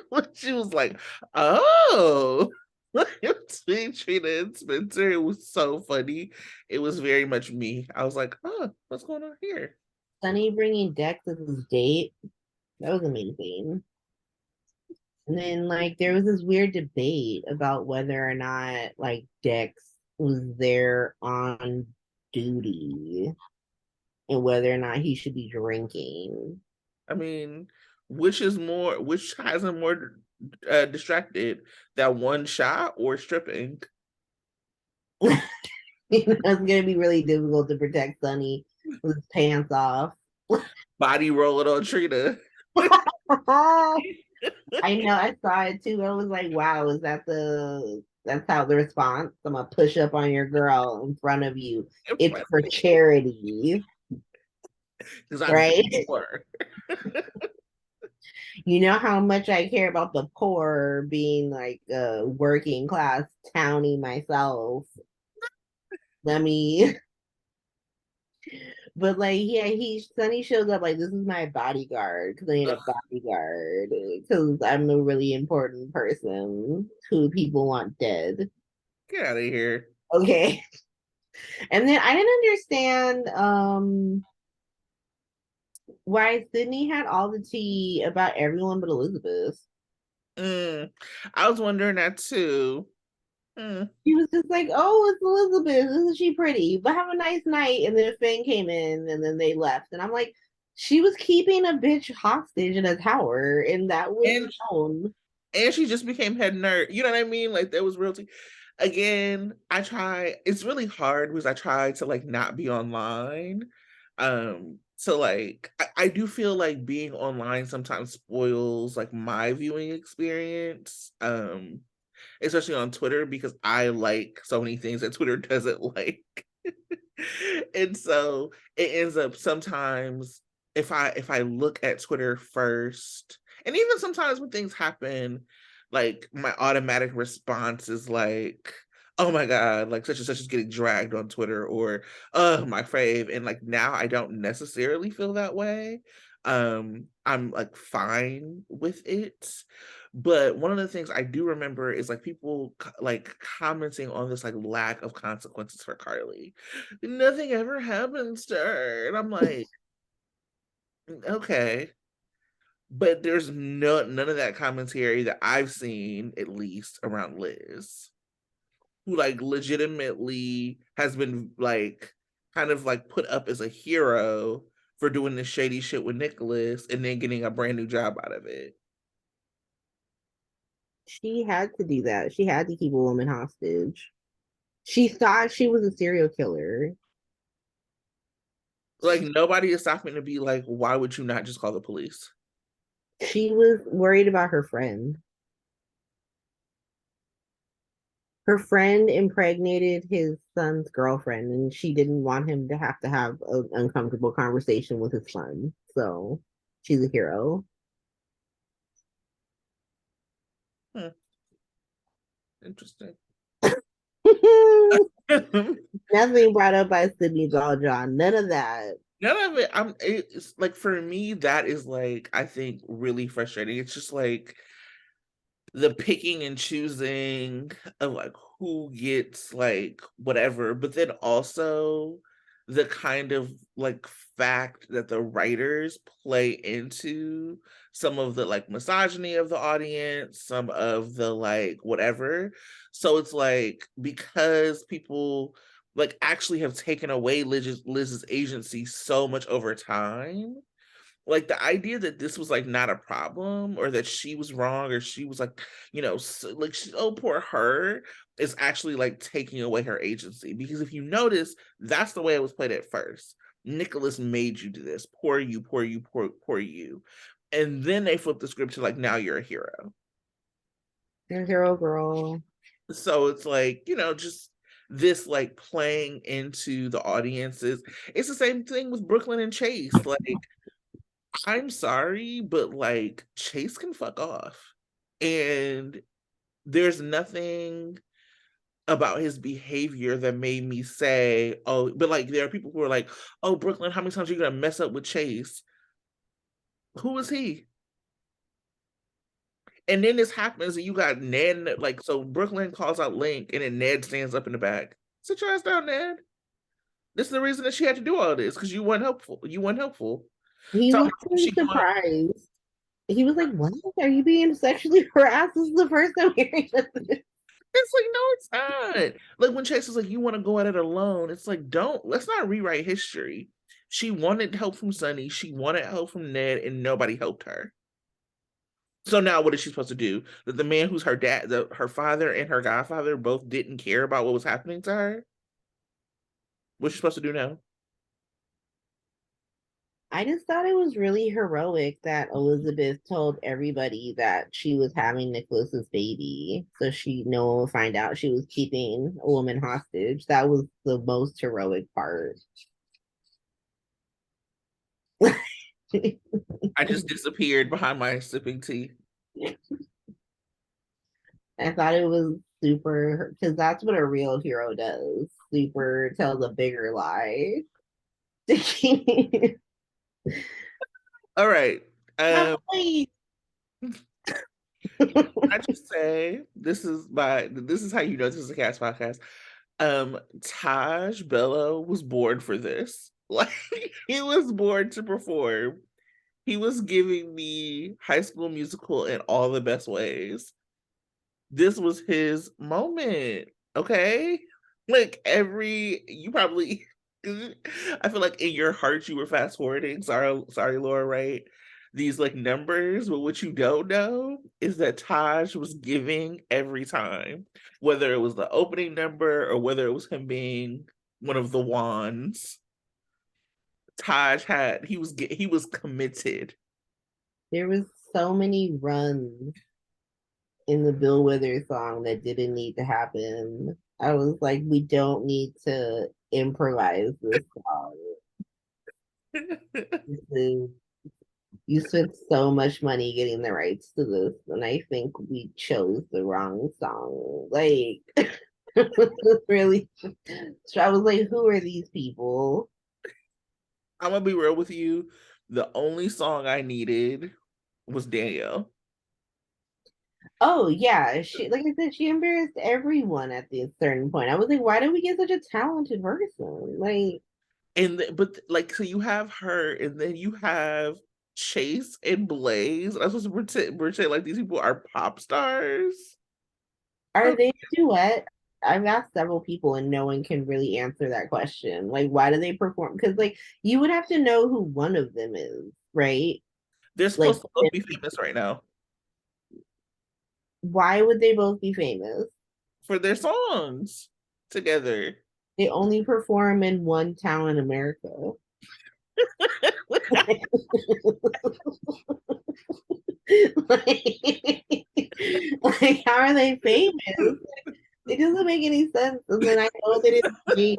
when she was like, oh, between Trina and Spencer, it was so funny. It was very much me. I was like, oh, what's going on here? Sunny bringing Dex as his date, that was amazing. And then like there was this weird debate about whether or not like Dex was there on duty and whether or not he should be drinking. I mean, which has him more distracted, that one shot or stripping? It's gonna be really difficult to protect Sunny with his pants off. Body rolling on Trina. I know, I saw it too. I was like, wow, is that's how the response? I'm gonna push up on your girl in front of you. It's for charity, Because I'm right? poor. You know how much I care about the poor being like a working class townie myself. Let me But like, yeah, Sunny shows up like this is my bodyguard because I need a bodyguard because I'm a really important person who people want dead. Get out of here. Okay. And then I didn't understand why Sydney had all the tea about everyone but Elizabeth. Mm, I was wondering that too. Mm. She was just like, "Oh, it's Elizabeth. Isn't she pretty? But have a nice night." And then Finn came in, and then they left. And I'm like, she was keeping a bitch hostage in a tower, and that was And known. and she just became head nerd. You know what I mean? Like there was realty. Again, I try, it's really hard because I try to like not be online. So like I do feel like being online sometimes spoils like my viewing experience. Especially on Twitter because I like so many things that Twitter doesn't like. And so it ends up sometimes if I look at Twitter first, and even sometimes when things happen, like my automatic response is like, oh my God, like such and such is getting dragged on Twitter, or oh my fave. And like now I don't necessarily feel that way. I'm like fine with it. But one of the things I do remember is like people like commenting on this like lack of consequences for Carly. Nothing ever happens to her. And I'm like, okay. But there's none of that commentary that I've seen, at least around Liz, who like legitimately has been like kind of like put up as a hero for doing this shady shit with Nicholas and then getting a brand new job out of it. She had to do that. She had to keep a woman hostage. She thought she was a serial killer. Like nobody is stopping to be like, why would you not just call the police? She was worried about her friend. Her friend impregnated his son's girlfriend, and she didn't want him to have an uncomfortable conversation with his son. So she's a hero. Hmm. Interesting. Nothing brought up by Sydney John. None of that. None of it. It's like for me, that is like I think really frustrating. It's just like the picking and choosing of like who gets like whatever, but then also the kind of like fact that the writers play into some of the like misogyny of the audience, some of the like whatever. So it's like because people like actually have taken away Liz's agency so much over time, like the idea that this was like not a problem or that she was wrong or she was like, like oh poor her, is actually like taking away her agency. Because if you notice, that's the way it was played at first. Nicholas made you do this. Poor you, poor you, poor you. And then they flip the script to like now you're a hero. You're a hero girl. So it's like, just this like playing into the audiences. It's the same thing with Brooklyn and Chase. Like I'm sorry, but like Chase can fuck off. And there's nothing about his behavior that made me say, oh, but like there are people who are like, oh, Brooklyn, how many times are you gonna mess up with Chase? Who is he? And then this happens, and you got Ned, like, so Brooklyn calls out Link, and then Ned stands up in the back. Sit your ass down, Ned. This is the reason that she had to do all this, because you weren't helpful. You weren't helpful. He So was she really going, surprised. He was like, "What? Are you being sexually harassed? This is the first time hearing this." it's like, no, it's not. Like when Chase is like, you want to go at it alone. It's like, let's not rewrite history. She wanted help from Sonny. She wanted help from Ned, and nobody helped her. So now what is she supposed to do? That the man who's her dad, her father and her godfather both didn't care about what was happening to her? What's she supposed to do now? I just thought it was really heroic that Elizabeth told everybody that she was having Nicholas's baby, so no one would find out she was keeping a woman hostage. That was the most heroic part. I just disappeared behind my sipping tea. I thought it was super because that's what a real hero does. Super tells a bigger lie. All right. My Um, point. I just say this is how you know this is a cast podcast. Taj Bello was born for this. Like he was born to perform. He was giving me High School Musical in all the best ways. This was his moment. Okay? Like you probably I feel like in your heart you were fast forwarding. Sorry, Laura, right? These like numbers, but what you don't know is that Taj was giving every time, whether it was the opening number or whether it was him being one of the wands. He was committed. There was so many runs in the Bill Withers song that didn't need to happen. I was like, we don't need to improvise this song. This is, you spent so much money getting the rights to this, and I think we chose the wrong song. Like, really, so I was like, who are these people? I'm gonna be real with you. The only song I needed was Danielle. Oh yeah, she like I said, she embarrassed everyone at this certain point. I was like, why did we get such a talented person? Like, But like so you have her and then you have Chase and Blaze. I'm supposed to pretend like these people are pop stars. are they a duet? I've asked several people and no one can really answer that question. Like, why do they perform? Because like you would have to know who one of them is, right? They're Like, supposed to both be famous right now why would they both be famous? for their songs together. They only perform in one town in America. like, like, how are they famous? It doesn't make any sense. And then I know that it's me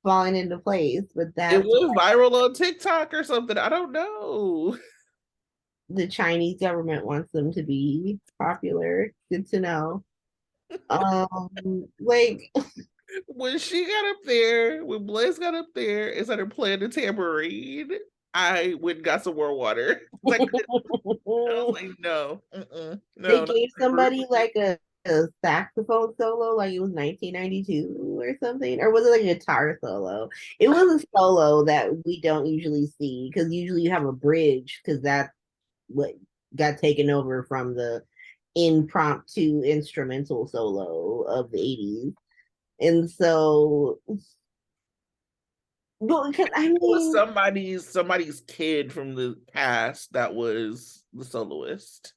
falling into place, but It that's went viral on TikTok or something. I don't know. the Chinese government wants them to be popular. Good to know. Like When she got up there, when Blaze got up there and started playing the tambourine, I went and got some more water. Like I was like, no, they no, not gave the somebody like a saxophone solo, like it was 1992 or something, or was it like a guitar solo? It was a solo that we don't usually see because usually you have a bridge because that's what got taken over from the impromptu instrumental solo of the 80s. And so, but because I It was mean, somebody's kid from the past that was the soloist.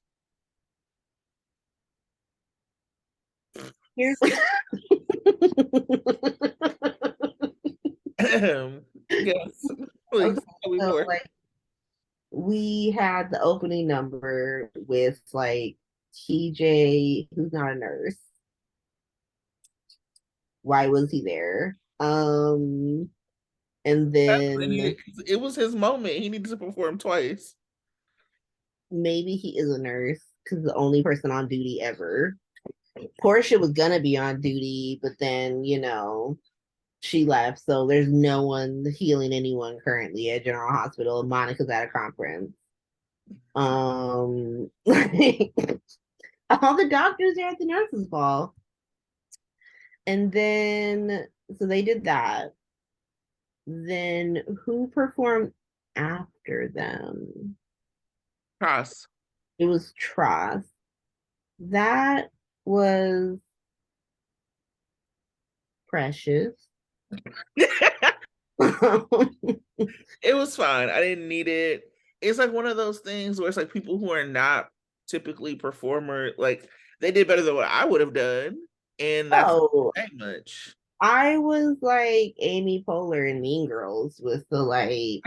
here's Yes, please okay, tell me so more. like we had the opening number with like TJ, who's not a nurse. Why was he there? And then It was his moment. He needed to perform twice. maybe he is a nurse because the only person on duty ever. Portia was gonna be on duty, but then she left, so there's no one healing anyone currently at General Hospital. Monica's at a conference. Like, all the doctors are at the nurses' ball, and then so they did that. Then who performed after them? Cross. It was Tross. That was Precious. It was fine. I didn't need it. It's like one of those things where it's like people who are not typically performer, like they did better than what I would have done, and that's Oh, not much. I was like Amy Poehler in Mean Girls with the like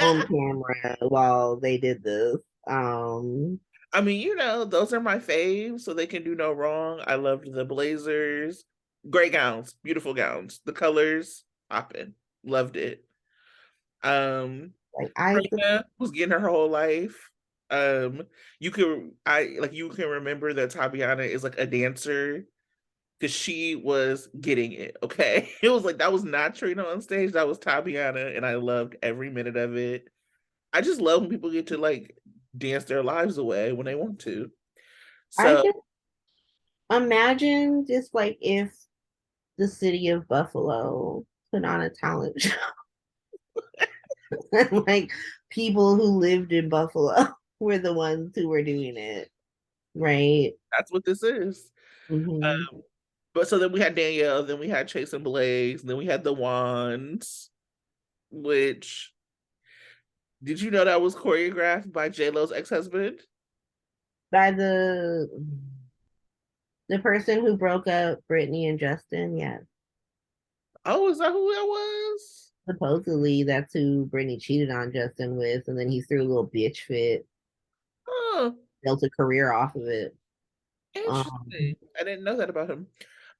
on camera while they did this. Um, I mean, those are my faves, so they can do no wrong. I loved the blazers, great gowns, beautiful gowns. The colors, popping, loved it. Um, like I Trina was getting her whole life. Um, you can remember that Tabiana is like a dancer because she was getting it. Okay, it was like that was not Trina on stage. That was Tabiana, and I loved every minute of it. I just love when people get to like dance their lives away when they want to. I So just imagine just like if the city of Buffalo put on a talent show. Like people who lived in Buffalo were the ones who were doing it, right? that's what this is. Mm-hmm. But so then we had Danielle, then we had Chase and Blaze, and then we had the Wands, which did you know that was choreographed by J Lo's ex-husband? By the person who broke up Brittany and Justin, yes. Oh, is that who that was? Supposedly that's who Brittany cheated on Justin with, and then he threw a little bitch fit, Oh, built a career off of it. interesting. Um, I didn't know that about him.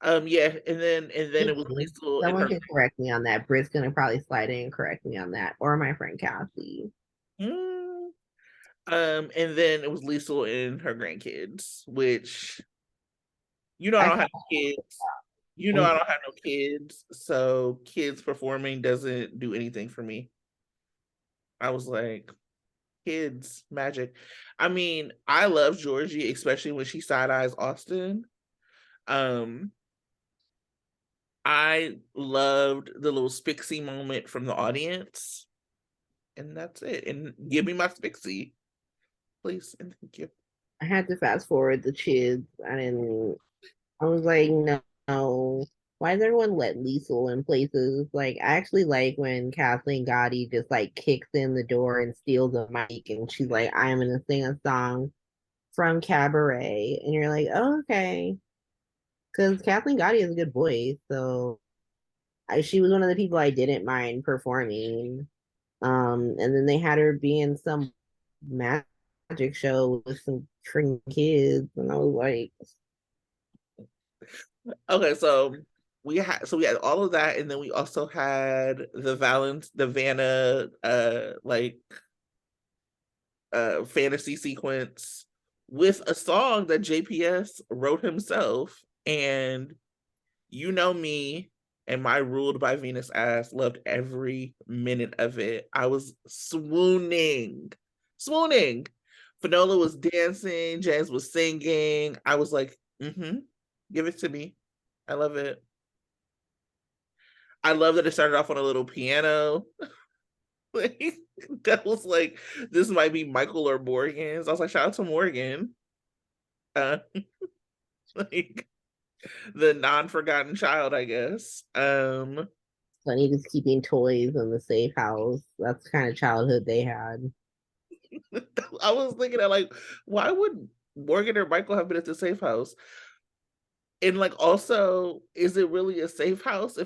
Yeah, and then it was Liesl in Someone her. can correct me on that. Britt's gonna probably slide in and correct me on that, or my friend Cassie. Hmm. And then it was Liesl and her grandkids, which I I don't saw have kids. I I'm don't have no kids, so kids performing doesn't do anything for me. I was like, kids magic. I mean, I love Georgie, especially when she side eyes Austin. Um, I loved the little Spixie moment from the audience, and that's it. And give me my Spixie, please, and thank you. I had to fast forward the chids. I didn't. I was like, no, no. Why does everyone let Liesel in places? Like, I actually like when Kathleen Gotti just like kicks in the door and steals a mic, and she's like, "I'm gonna sing a song from Cabaret," and you're like, oh, okay, because Kathleen Gotti has a good voice, so she was one of the people I didn't mind performing. And then they had her be in some magic show with some freaking kids, and I was like, Okay, so we had all of that, and then we also had the Vanna like fantasy sequence. with a song that JPS wrote himself. And you know me and my ruled by Venus ass loved every minute of it. I was swooning, swooning. Finola was dancing, James was singing. I was like, give it to me. I love it. I love that it started off on a little piano. Like, that was like, this might be Michael or Morgan's. I was like, shout out to Morgan. Uh, like the non-forgotten child, I guess. Sonny just keeping toys in the safe house. That's the kind of childhood they had. I was thinking that, like, why would Morgan or Michael have been at the safe house? And like, also, is it really a safe house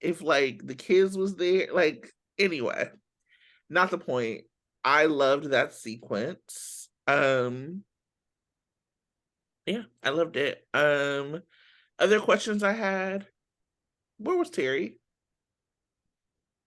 if like the kids was there? Like, anyway, not the point. I loved that sequence. Yeah, I loved it. Other questions I had. Where was Terry?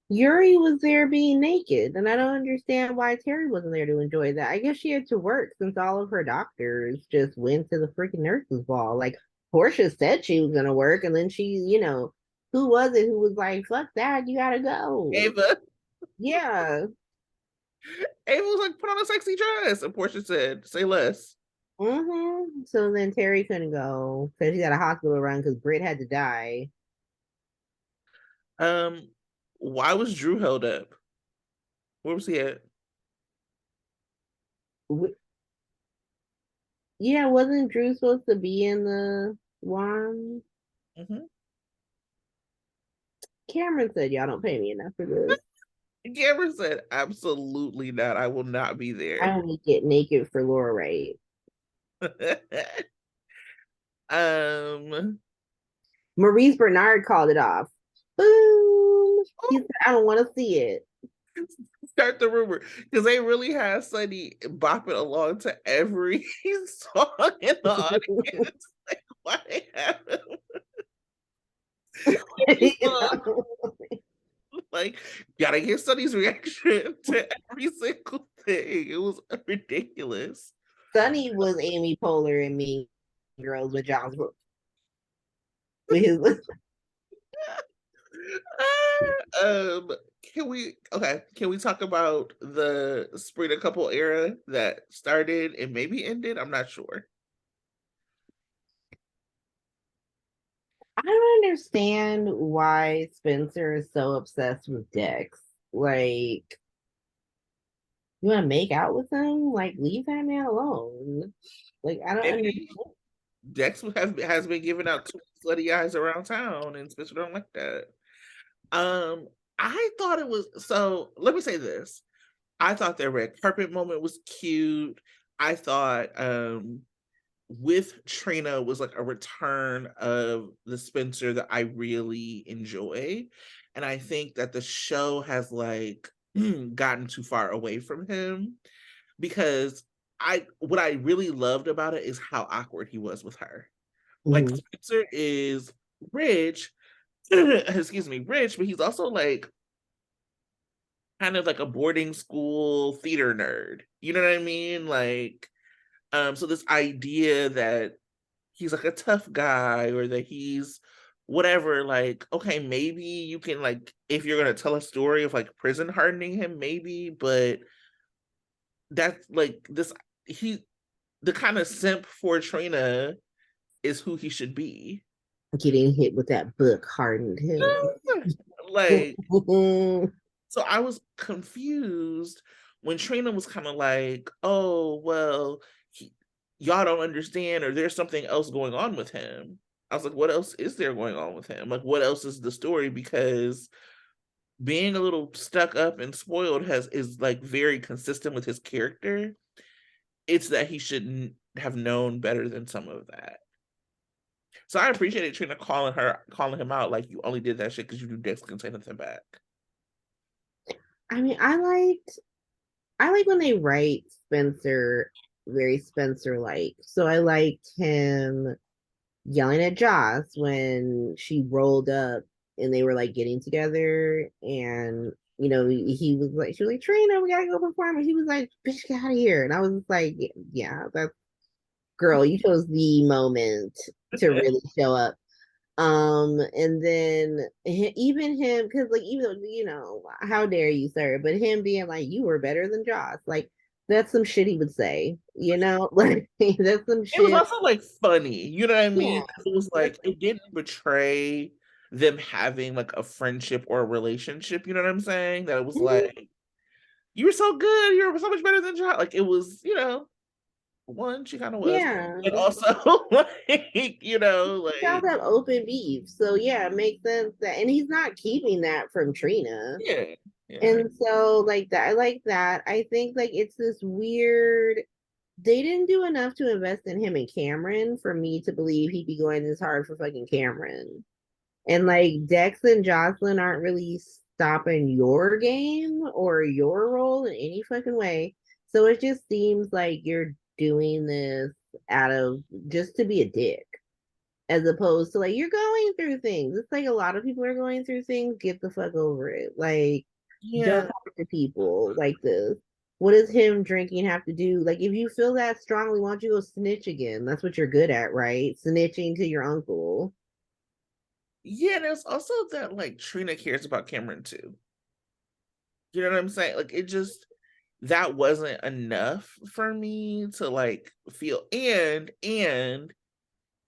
Yuri was there being naked, and I don't understand why Terry wasn't there to enjoy that. I guess she had to work since all of her doctors just went to the freaking nurses' ball. Like Portia said she was gonna work, and then who was it who was like, "Fuck that, you gotta go." Ava. Yeah. Ava was like, put on a sexy dress. And Portia said, say less. So then Terry couldn't go because he got a hospital run because Britt had to die. Um, why was Drew held up? Where was he at? Yeah, wasn't Drew supposed to be in the one? Mm-hmm. Cameron said, "Y'all don't pay me enough for this. Cameron said, absolutely not. I will not be I there. only get naked for Laura Ray." um, Maurice Bernard called it off. Boom. He said, "I don't want to see it." start the rumor because they really have Sunny bopping along to every song in the audience. Like, why they have him every song? Like, gotta get Sunny's reaction to every single thing. It was ridiculous. Sonny was Amy Poehler and Mean Girls with John's with his um, can we talk about the spring a couple era that started and maybe ended? I'm not sure. I don't understand why Spencer is so obsessed with Dex. Like, you want to make out with him? Like, leave that man alone. Like, I don't understand. Maybe Dex has been giving out too many slutty eyes around town, and Spencer don't like that. Um, I thought it was so. Let me say this: I thought their red carpet moment was cute. I thought with Trina was like a return of the Spencer that I really enjoy. And I think that the show has like gotten too far away from him because I what I really loved about it is how awkward he was with her. Like Mhm. Spencer is rich, excuse me, rich, but he's also like kind of like a boarding school theater nerd. You know what I mean? Like, so this idea that he's like a tough guy or that he's whatever, like, okay, maybe you can like if you're gonna tell a story of like prison hardening him, maybe, but that's like this he the kind of simp for Trina is who he should be. Getting hit with that book hardened him. Like, so I was confused when Trina was kind of like, oh, well, y'all don't understand, or there's something else going on with him. I was like, what else is there going on with him? Like, what else is the story? Because being a little stuck up and spoiled is like very consistent with his character. It's that he shouldn't have known better than some of that. So I appreciated Trina calling him out, like, you only did that shit because you knew Dex couldn't say nothing back. I mean, I like when they write Spencer very Spencer like. So I liked him yelling at Joss when she rolled up and they were like getting together, and he was like, she was like, "Trina, we gotta go perform," and he was like, "Bitch, get out of here." And I was just like, yeah, girl, you chose the moment to really show up. And then even him, because like even though how dare you, sir? But him being like, you were better than Joss, like that's some shit he would say, like that's some It was shit. also like funny, you know what I Yeah, mean? It was that's like it didn't betray them having like a friendship or a relationship, you know what I'm saying? That it was mhm. like, you were so good, you were so much better than John. Like it was, one, she kind of was, Yeah. but also like, Y'all like have open beef, so yeah, it makes sense that, and he's not keeping that from Trina. yeah, yeah. And so like that, I like that. I think like it's this weird, they didn't do enough to invest in him and Cameron for me to believe he'd be going this hard for fucking Cameron. And like Dex and Jocelyn aren't really stopping your game or your role in any fucking way. So it just seems like you're doing this out of just to be a dick, as opposed to like you're going through things. It's like a lot of people are going through things. Get the fuck over it. Like, don't Yeah. talk to people like this. What does him drinking have to do? Like, if you feel that strongly, why don't you go snitch again? That's what you're good at, right? Snitching to your uncle. Yeah, there's also that like Trina cares about Cameron too. You know what I'm saying? Like it just that wasn't enough for me to like feel and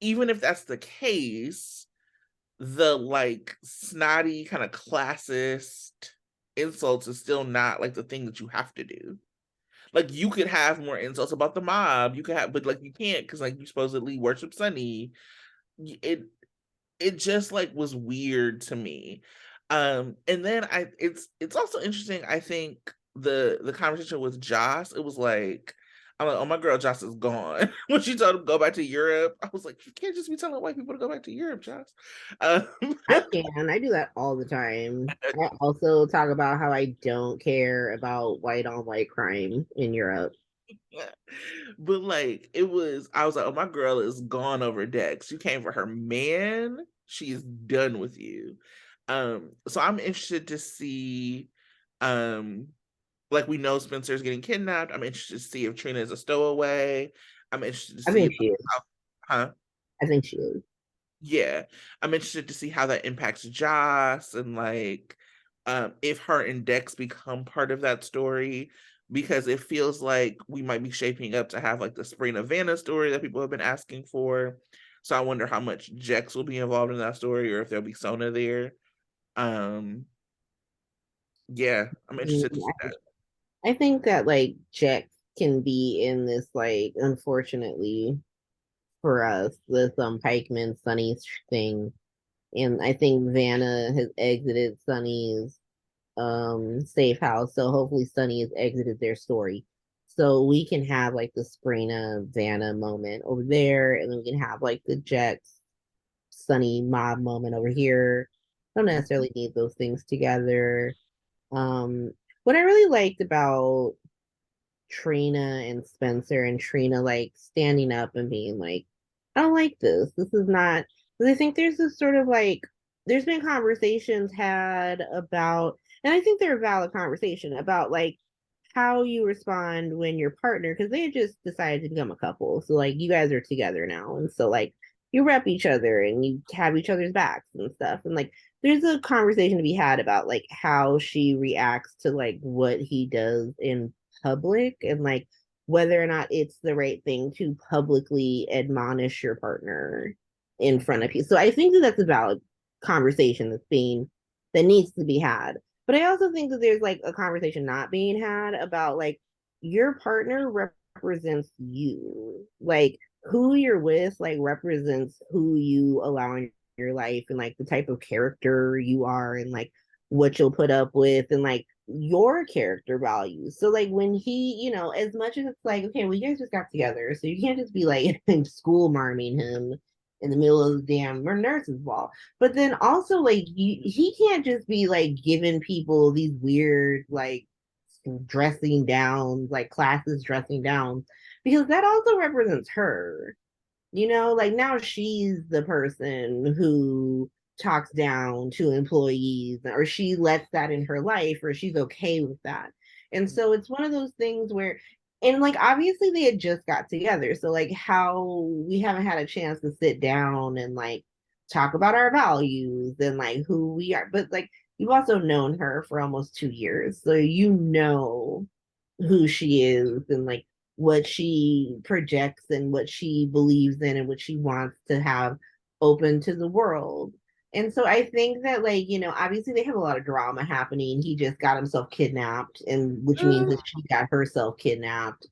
even if that's the case, the like snotty kind of classist insults is still not like the thing that you have to do. Like you could have more insults about the mob. You could have, but like you can't because like you supposedly worship Sunny. It it just like was weird to me. And then it's also interesting, I think the conversation with Joss, it was like I'm like, oh my girl Joss is gone. When she told him to go back to Europe, I was like, you can't just be telling white people to go back to Europe, Joss. Um, I can. I do that all the time. I also talk about how I don't care about white on white crime in Europe. but like it was, I was like, oh my girl is gone over decks. You came for her man, she is done with you. So I'm interested to see, um like we know Spencer's getting kidnapped. I'm interested to see if Trina is a stowaway. I'm interested to I see think she is. how, huh? I think she is. Yeah. I'm interested to see how that impacts Joss and like if her and Dex become part of that story, because it feels like we might be shaping up to have like the Sabrina Vanna story that people have been asking for. So I wonder how much Jex will be involved in that story or if there'll be Sona there. Um yeah, I'm Mm, interested to see that. I think that like Jack can be in this, like, unfortunately for us, this Pikeman Sunny thing. And I think Vanna has exited Sunny's safe house. So hopefully Sunny has exited their story. So we can have like the Sprina Vanna moment over there, and then we can have like the Jets Sunny mob moment over here. Don't necessarily need those things together. What I really liked about Trina and Spencer, and Trina like standing up and being like, I don't like this. This is not, because I think there's this sort of like, there's been conversations had about, and I think they're a valid conversation about like how you respond when your partner, because they just decided to become a couple. So like you guys are together now. And so like you rep each other and you have each other's backs and stuff. And like there's a conversation to be had about like how she reacts to like what he does in public, and like whether or not it's the right thing to publicly admonish your partner in front of you. So I think that that's a valid conversation that needs to be had. But I also think that there's like a conversation not being had about like your partner represents you. Like who you're with like represents who you allow in your life, and like the type of character you are, and like what you'll put up with, and like your character values. So like when he, as much as it's like, okay, well, you guys just got together, so you can't just be like school marming him in the middle of the damn nurse's ball. But then also like he can't just be like giving people these weird like dressing downs, like classes dressing downs, because that also represents her. Like now she's the person who talks down to employees, or she lets that in her life, or she's okay with that. And so it's one of those things where and like obviously they had just got together, so like how we haven't had a chance to sit down and like talk about our values and like who we are, but like you've also known her for almost 2 years, so you know who she is and like what she projects and what she believes in and what she wants to have open to the world. And so I think that, like, obviously they have a lot of drama happening. He just got himself kidnapped, and which means that she got herself kidnapped.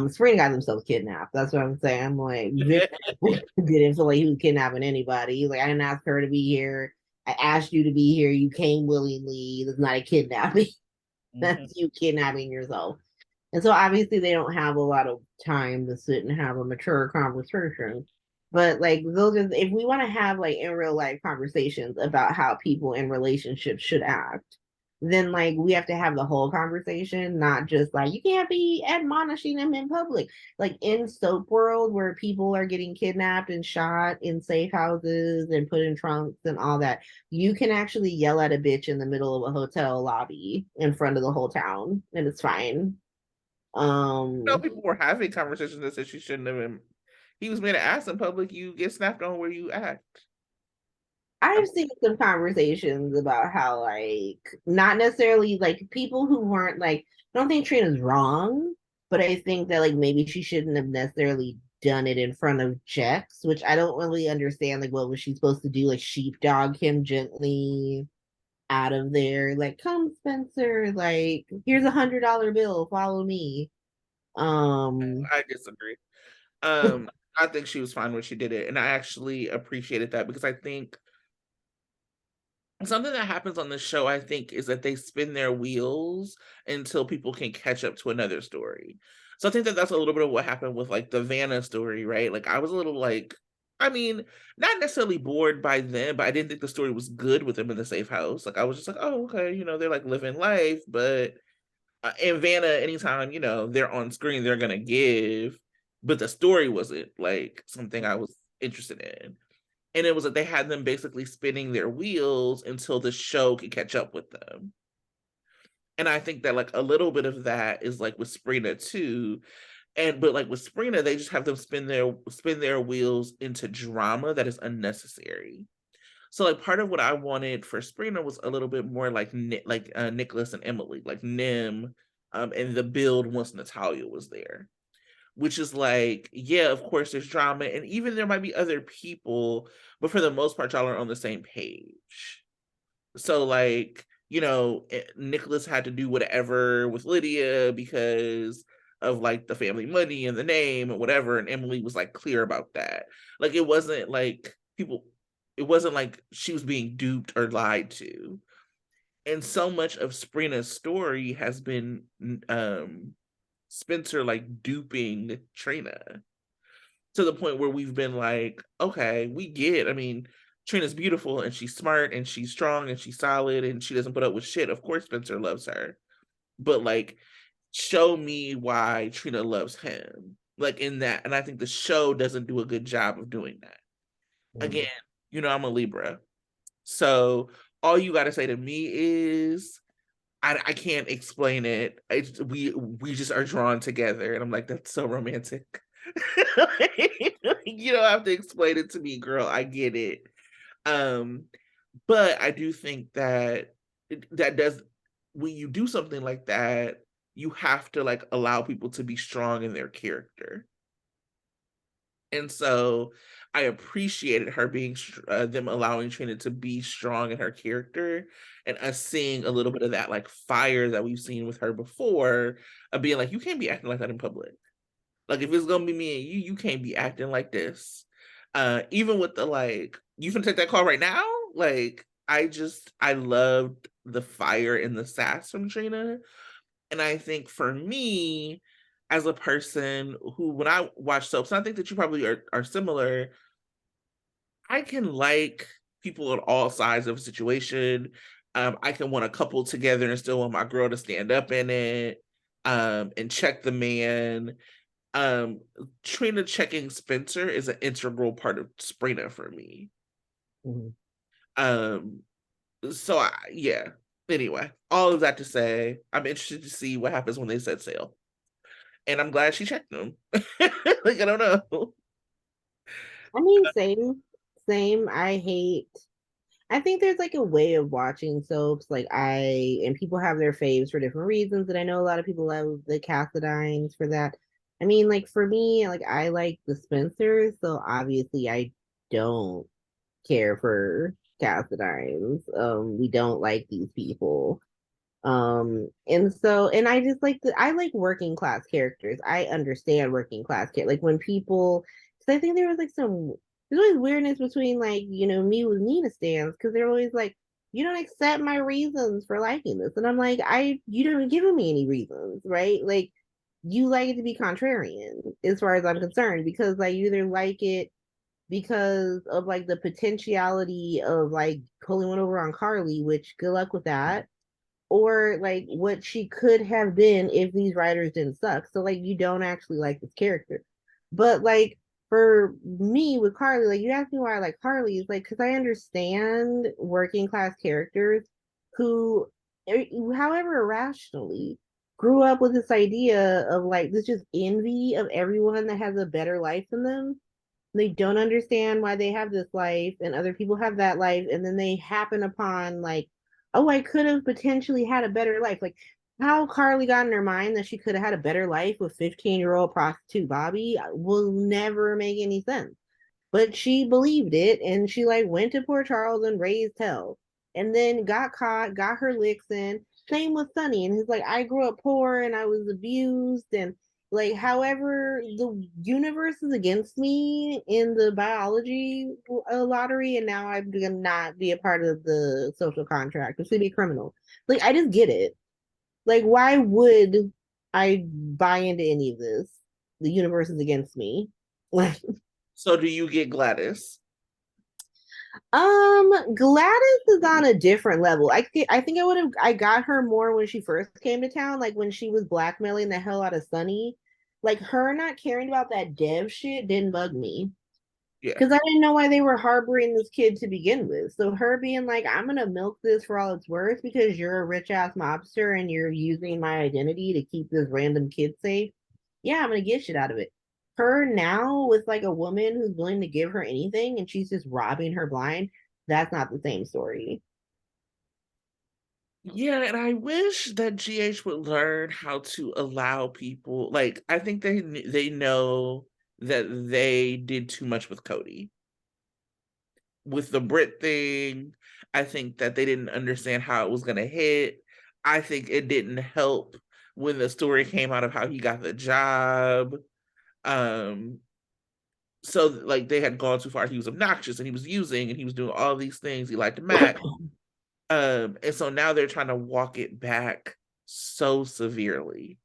Serena got themselves kidnapped. That's what I'm saying. I'm like, Vic didn't feel like he was kidnapping anybody. Like, I didn't ask her to be here. I asked you to be here. You came willingly. That's not a kidnapping. Mhm. That's you kidnapping yourself. And so obviously they don't have a lot of time to sit and have a mature conversation. But like those are, if we want to have like in real life conversations about how people in relationships should act, then like we have to have the whole conversation, not just like you can't be admonishing them in public. Like in soap world where people are getting kidnapped and shot in safe houses and put in trunks and all that, you can actually yell at a bitch in the middle of a hotel lobby in front of the whole town and it's fine. No, um, people were having conversations that said she shouldn't have been. He was made an ass in public. You get snapped on where you act. I'm, I've seen some conversations about how like not necessarily like people who weren't like I don't think Trina's wrong, but I think that like maybe she shouldn't have necessarily done it in front of Jex, which I don't really understand. Like, what was she supposed to do? Like, sheepdog him gently out of there? Like, come, Spencer. Like, here's $100 bill. Follow me. Um, I disagree. I think she was fine when she did it, and I actually appreciated that because I think something that happens on this show, I think, is that they spin their wheels until people can catch up to another story. So I think that that's a little bit of what happened with like the Vanna story, right? Like I was a little like, I mean, not necessarily bored by them, but I didn't think the story was good with them in the safe house. Like I was just like, oh, okay, they're like living life, but in Vanna, anytime they're on screen, they're gonna give, but the story wasn't like something I was interested in. And it was that they had them basically spinning their wheels until the show could catch up with them. And I think that like a little bit of that is like with Sprina too. And but like with Sprina, they just have them spin their wheels into drama that is unnecessary. So like part of what I wanted for Sprina was a little bit more like Nicholas and Emily, like Nim, and the build once Natalia was there, which is like, yeah, of course there's drama, and even there might be other people, but for the most part, y'all are on the same page. So like, Nicholas had to do whatever with Lydia because of like the family money and the name and whatever, and Emily was like clear about that. Like it wasn't like she was being duped or lied to. And so much of Sprina's story has been Spencer like duping Trina to the point where we've been like, okay, we get. I mean, Trina's beautiful and she's smart and she's strong and she's solid and she doesn't put up with shit. Of course, Spencer loves her, but like, show me why Trina loves him. Like in that, and I think the show doesn't do a good job of doing that. Again, I'm a Libra, so all you got to say to me is I can't explain it. We just are drawn together, and I'm like, that's so romantic. You don't have to explain it to me, girl. I get it. Um, but I do think that that does when you do something like that, you have to like allow people to be strong in their character. And so I appreciated her being them allowing Trina to be strong in her character and us seeing a little bit of that like fire that we've seen with her before of being like, you can't be acting like that in public. Like if it's gonna be me and you can't be acting like this. Even with the like, you can take that call right now. Like I loved the fire and the sass from Trina. And I think for me, as a person who, when I watch soaps, and I think that you probably are similar, I can like people on all sides of a situation. I can want a couple together and still want my girl to stand up in it, and check the man. Um, Trina checking Spencer is an integral part of Sprina for me. Mhm. Um, so yeah. Anyway, all of that to say, I'm interested to see what happens when they set sail. and I'm glad she checked them. Like I don't know. I mean, same. I think there's like a way of watching soaps. And people have their faves for different reasons. And I know a lot of people love the Cassadines for that. I mean, like for me, like I like the Spencers, so obviously I don't care for Cassadines. We don't like these people. And I just like I like working class characters. I understand working class characters. Like when people, because I think there was like there's always weirdness between like, me with Nina stands, because they're always like, you don't accept my reasons for liking this. And I'm like, you don't give me any reasons, right? Like, you like it to be contrarian as far as I'm concerned, because like you either like it because of like the potentiality of like pulling one over on Carly, which good luck with that, or like what she could have been if these writers didn't suck. So like you don't actually like this character. But like for me with Carly, like you asked me why I like Carly, is like because I understand working class characters who, however irrationally, grew up with this idea of like this just envy of everyone that has a better life than them. They don't understand why they have this life and other people have that life, and then they happen upon like, oh, I could have potentially had a better life. Like how Carly got in her mind that she could have had a better life with 15-year-old prostitute Bobby will never make any sense. But she believed it, and she like went to Port Charles and raised hell, and then got caught, got her licks in. Same with Sonny, and he's like, I grew up poor and I was abused, and like however the universe is against me in the biology lottery, and now I'm gonna not be a part of the social contract. It's gonna be a criminal. Like I just get it. Like why would I buy into any of this? The universe is against me. Like So do you get Gladys? Gladys is on a different level. I think I got her more when she first came to town, like when she was blackmailing the hell out of Sunny. Like her not caring about that dev shit didn't bug me. Yeah. Because I didn't know why they were harboring this kid to begin with. So her being like, I'm gonna milk this for all it's worth because you're a rich ass mobster and you're using my identity to keep this random kid safe. Yeah, I'm gonna get shit out of it. Her now with like a woman who's willing to give her anything and she's just robbing her blind, that's not the same story. Yeah, and I wish that GH would learn how to allow people, like I think they know that they did too much with Cody. With the Brit thing, I think that they didn't understand how it was going to hit. I think it didn't help when the story came out of how he got the job. Um, so like they had gone too far. He was obnoxious and he was using and he was doing all these things. He liked to Mac. And so now they're trying to walk it back so severely.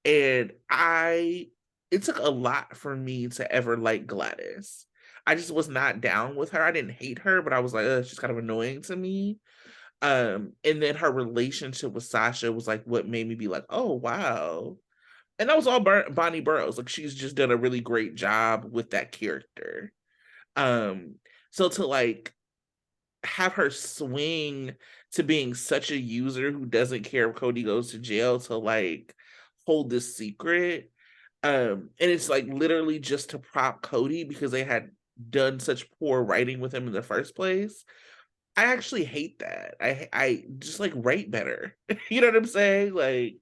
And it took a lot for me to ever like Gladys. I just was not down with her. I didn't hate her, but I was like, she's kind of annoying to me. And then her relationship with Sasha was like what made me be like, oh wow. And that was all Bonnie Burrows. Like she's just done a really great job with that character. Um, so to like have her swing to being such a user who doesn't care if Cody goes to jail to like hold this secret. And it's like literally just to prop Cody because they had done such poor writing with him in the first place. I actually hate that. I just like write better. You know what I'm saying? Like,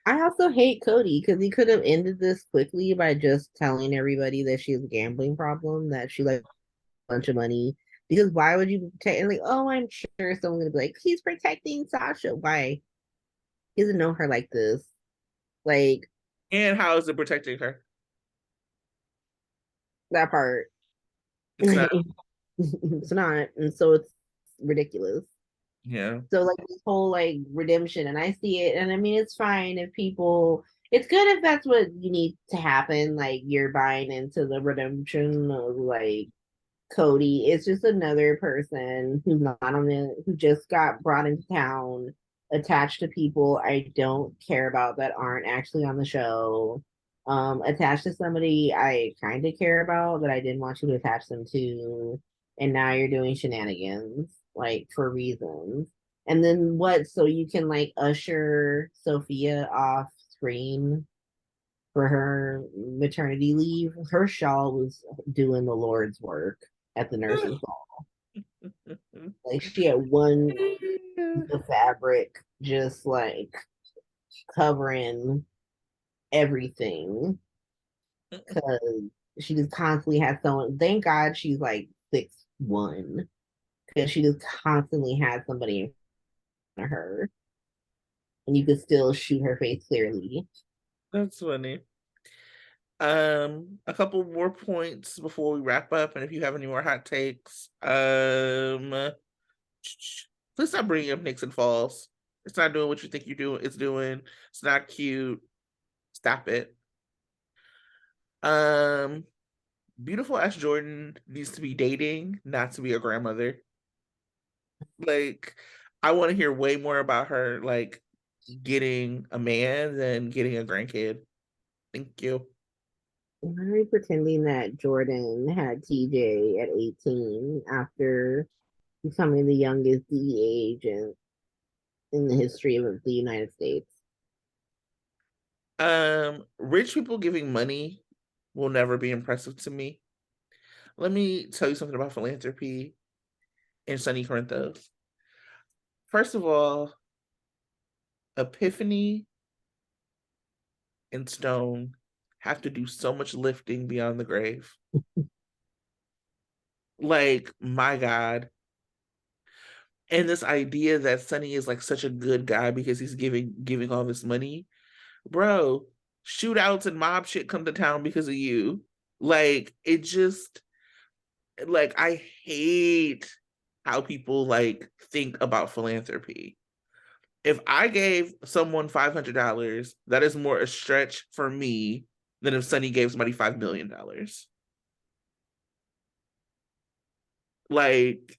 I also hate Cody because he could have ended this quickly by just telling everybody that she has a gambling problem, that she like a bunch of money. Because why would you protect and like, oh, I'm sure someone's gonna be like, he's protecting Sasha. Why? He doesn't know her like this. Like and how is it protecting her? that part. It's not. It's not. And so it's ridiculous. Yeah. So like this whole like redemption, and I see it, and I mean it's fine if people. It's good if that's what you need to happen. Like you're buying into the redemption of like Cody. It's just another person who's not on the who just got brought into town, attached to people I don't care about that aren't actually on the show. Attached to somebody I kind of care about that I didn't want you to attach them to, and now you're doing shenanigans like for reasons. And then what? So you can like usher Sophia off screen. for her maternity leave, her shawl was doing the Lord's work at the nurse's ball. Like she had one the fabric just like covering everything because she just constantly had someone. Thank God she's like 6'1" because she just constantly had somebody in front of her, and you could still shoot her face clearly. That's funny. A couple more points before we wrap up, and if you have any more hot takes, please stop bringing up Nixon Falls. It's not doing what you think it's doing. It's not cute. Stop it. Um, Beautiful Ash Jordan needs to be dating, not to be a grandmother. Like, I want to hear way more about her, like, getting a man than getting a grandkid. Thank you. Why are we pretending that Jordan had TJ at 18 after becoming the youngest DEA agent in the history of the United States? Rich people giving money will never be impressive to me. Let me tell you something about philanthropy in Sunny Corinthos. First of all, Epiphany and Stone have to do so much lifting beyond the grave. Like, my God. And this idea that Sunny is like such a good guy because he's giving all this money. Bro, shootouts and mob shit come to town because of you. Like, it just like I hate how people like think about philanthropy. If I gave someone $500, that is more a stretch for me than if Sunny gave somebody $5 million. Like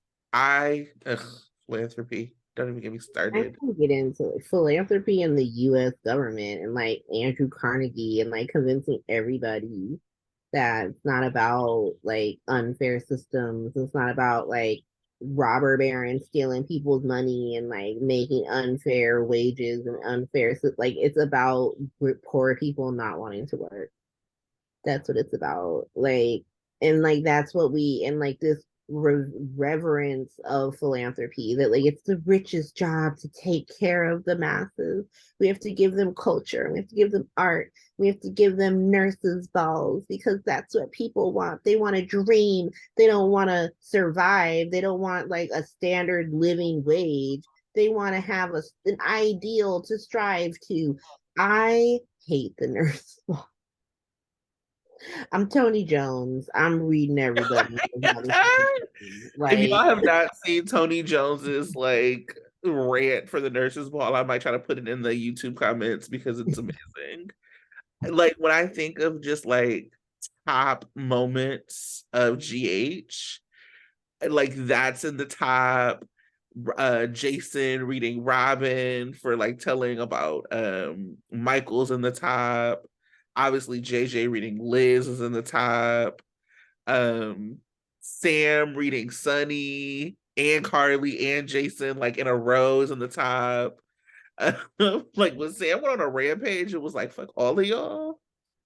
philanthropy. Don't even get me I started. can get into like philanthropy in the US government and like Andrew Carnegie and like convincing everybody that it's not about like unfair systems. It's not about like robber barons stealing people's money and like making unfair wages and unfair like it's about poor people not wanting to work. That's what it's about. Like, and like that's what we and like this reverence of philanthropy that like it's the richest job to take care of the masses. We have to give them culture. We have to give them art. We have to give them nurses balls because that's what people want. They want to dream. They don't want to survive. They don't want like a standard living wage. They want to have an ideal to strive to. I hate the nurse ball. I'm Tony Jones. I'm reading everybody. If y'all Like, have not seen Tony Jones's like rant for the nurses ball, I might try to put it in the YouTube comments because it's amazing. Like when I think of just like top moments of GH, like that's in the top. Jason reading Robin for like telling about Michael's in the top. Obviously JJ reading Liz is in the top. um Sam reading Sunny and Carly and Jason like in a row is in the top. Like when Sam went on a rampage, it was like fuck all of y'all.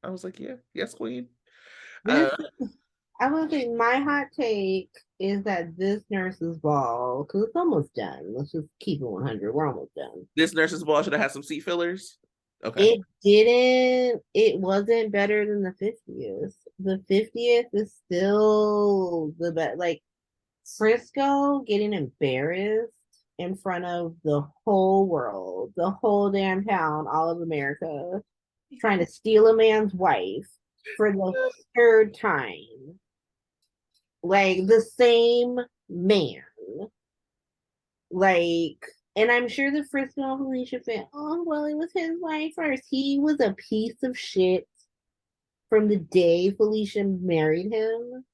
I was like, yeah, yes, queen. this, Uh I would say my hot take is that this nurse's ball, because it's almost done. Let's just keep it 100. We're almost done. this nurse's ball should have had some seat fillers. Okay. It wasn't better than the 50th. The 50th is still the best. Like, Frisco getting embarrassed in front of the whole world, the whole damn town, all of America, trying to steal a man's wife for the third time. Like the same man. Like, and I'm sure the Frisco and Felicia fan, oh, well, it was his wife first. He was a piece of shit from the day Felicia married him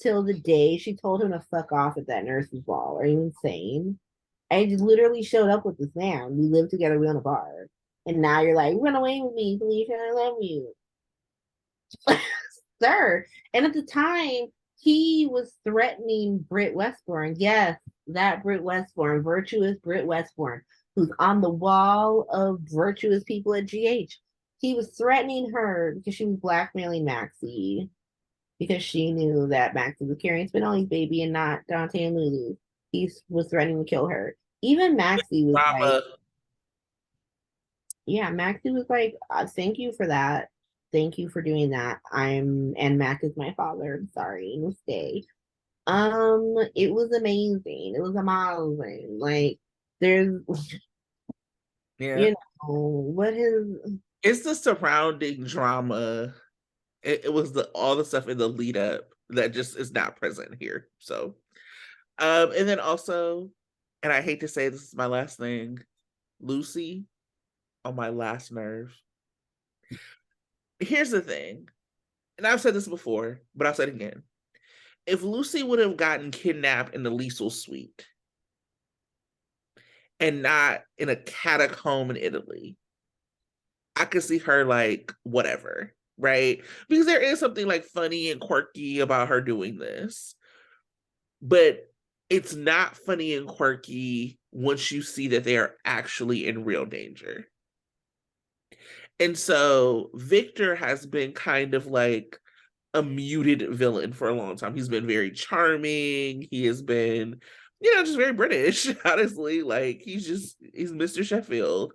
till the day she told him to fuck off at that nurse's ball. Are you insane? I just literally showed up with this man. We lived together, we own a bar. And now you're like, run away with me, Felicia, I love you. Sir. And at the time, he was threatening Britt Westbourne. Yes, that Britt Westbourne, virtuous Britt Westbourne, who's on the wall of virtuous people at GH. he was threatening her because she was blackmailing Maxie because she knew that Maxie was carrying Spinelli's baby and not Dante and Lulu. He was threatening to kill her. Even Maxie was like, Drama. yeah, Maxie was like, thank you for that. Thank you for doing that. And Mac is my father. I'm sorry, mistake. It was amazing. It was amazing. Like, there's, Yeah. you know, what is, It's the surrounding drama. It was the all the stuff in the lead up that just is not present here. So and then also, and I hate to say this is my last thing, Lucy on my last nerve. Here's the thing, and I've said this before, but I'll say it again. If Lucy would have gotten kidnapped in the Liesel suite and not in a catacomb in Italy, I could see her like whatever, right? Because there is something like funny and quirky about her doing this, but it's not funny and quirky once you see that they are actually in real danger. And so Victor has been kind of like a muted villain for a long time. He's been very charming. He has been, just very British, honestly. Like he's Mr. Sheffield.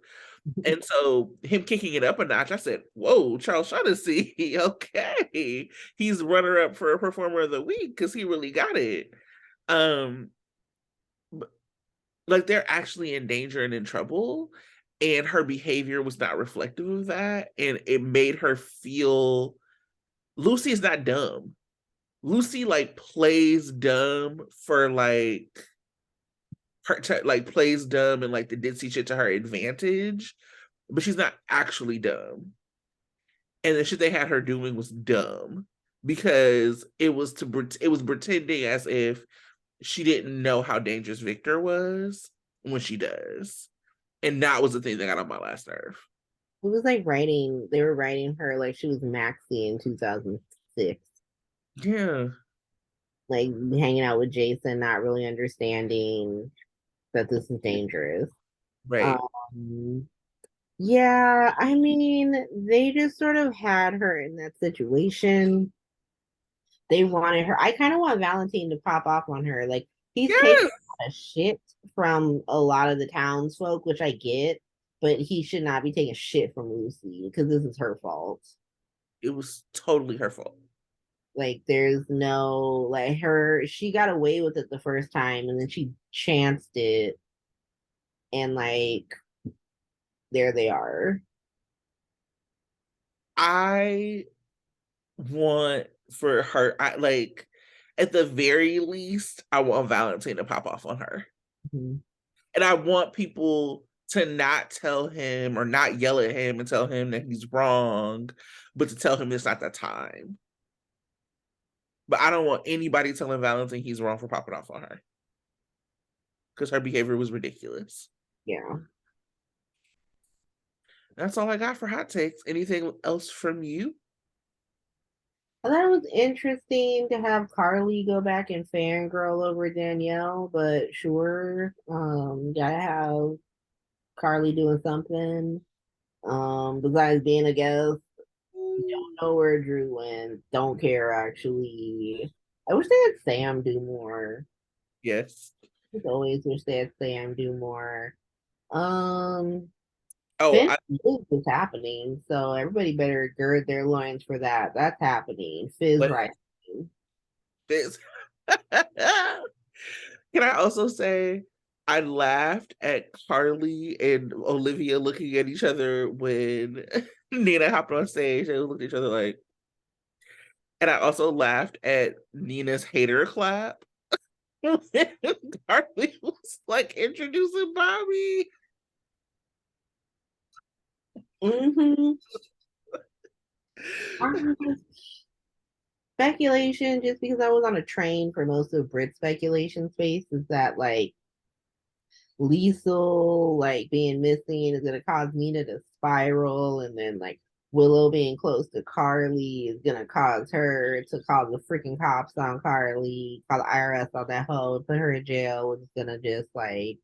And so him kicking it up a notch, I said, whoa, Charles Shaughnessy, okay. He's runner up for a performer of the week because he really got it. Um, like they're actually in danger and in trouble. And her behavior was not reflective of that. And it made her feel Lucy is not dumb. Lucy like plays dumb for like her like plays dumb and like the ditzy shit to her advantage, but she's not actually dumb. And the shit they had her doing was dumb because it was pretending as if she didn't know how dangerous Victor was when she does. And that was the thing that got on my last nerve. it was like they were writing her like she was Maxie in 2006, Yeah, like hanging out with Jason, not really understanding that this is dangerous. right. Um, yeah, I mean, they just sort of had her in that situation. They wanted her. I kind of want Valentine to pop off on her. Like, he's taking Yes, a lot of shit from a lot of the townsfolk, which I get, but he should not be taking shit from Lucy because this is her fault. it was totally her fault. Like, there's no, like, she got away with it the first time and then she chanced it, and like, there they are. I want for her, I like at the very least, I want Valentine to pop off on her. Mhm. And I want people to not tell him or not yell at him and tell him that he's wrong, but to tell him it's not the time. But I don't want anybody telling Valentine he's wrong for popping off on her because her behavior was ridiculous. Yeah. That's all I got for hot takes. Anything else from you? I thought it was interesting to have Carly go back and fangirl over Danielle, but sure, gotta have Carly doing something. Besides being a guest, don't know where Drew went. Don't care actually. I wish they had Sam do more. Yes. I always wish they had Sam do more. Um, Oh, Finn is happening, so everybody better gird their loins for that. That's happening. Fizz what right. is Can I also say I laughed at Carly and Olivia looking at each other when Nina hopped on stage. They looked at each other like, and I also laughed at Nina's hater clap when Carly was like introducing Bobby. Mm-hmm. Speculation, just because I was on a train for most of Brit speculation space, is that like Liesel like being missing is gonna cause Nina to spiral, and then like Willow being close to Carly is gonna cause her to call the freaking cops on Carly, call the IRS on that hoe, put her in jail, which is gonna just like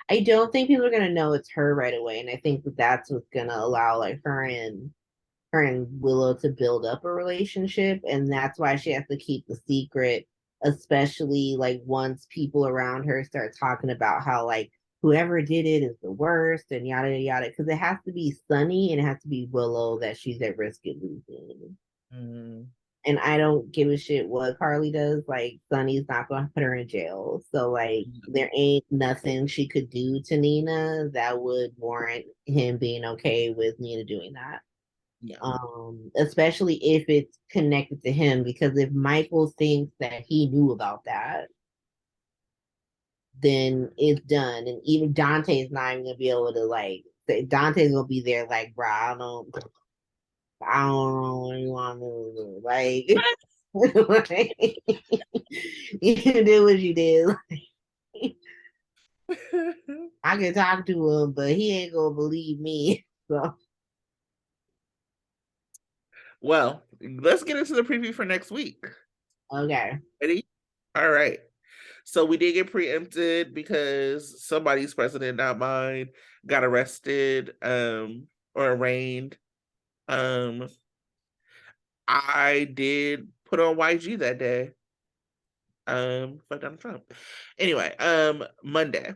I don't think people are gonna know it's her right away, and I think that that's what's gonna allow like her and her and Willow to build up a relationship, and that's why she has to keep the secret, especially like once people around her start talking about how like whoever did it is the worst and yada yada. Because it has to be Sunny and it has to be Willow that she's at risk of losing. Mm, And I don't give a shit what Carly does. Like Sunny's not gonna put her in jail. So like there ain't nothing she could do to Nina that would warrant him being okay with Nina doing that. yeah. Especially if it's connected to him, because if Michael thinks that he knew about that, then it's done. And even Dante's not even gonna be able to like Dante's gonna be there like, bro, I don't know what you want to do. Like, you did what you did. I can talk to him, but he ain't gonna believe me. So Well, let's get into the preview for next week. okay. Ready? All right. So we did get preempted because somebody's president, not mine, got arrested or arraigned. Um I did put on YG that day. For Donald Trump. Anyway, Monday.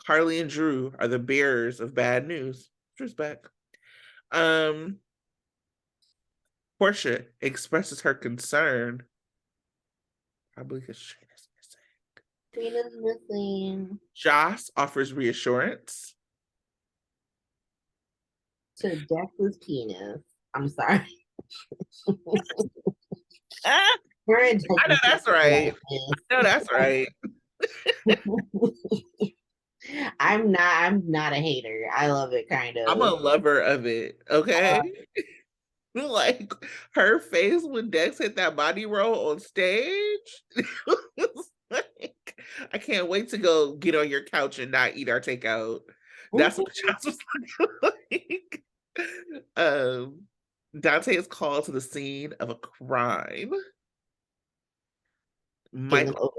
Carly and Drew are the bearers of bad news. Drew's back. Um Portia expresses her concern, probably because Trina's missing. Trina's missing Joss offers reassurance. to Dex's penis. I'm sorry. Ah, Her and I know Dex's that's right. penis. I know that's right. I'm not a hater. I love it kind I'm a of. lover of it. Okay. Like her face when Dex hit that body roll on stage. It's like, I can't wait to go get on your couch and not eat our takeout. That's what Joss was like. Um, Dante is called to the scene of a crime. Getting them Michael over.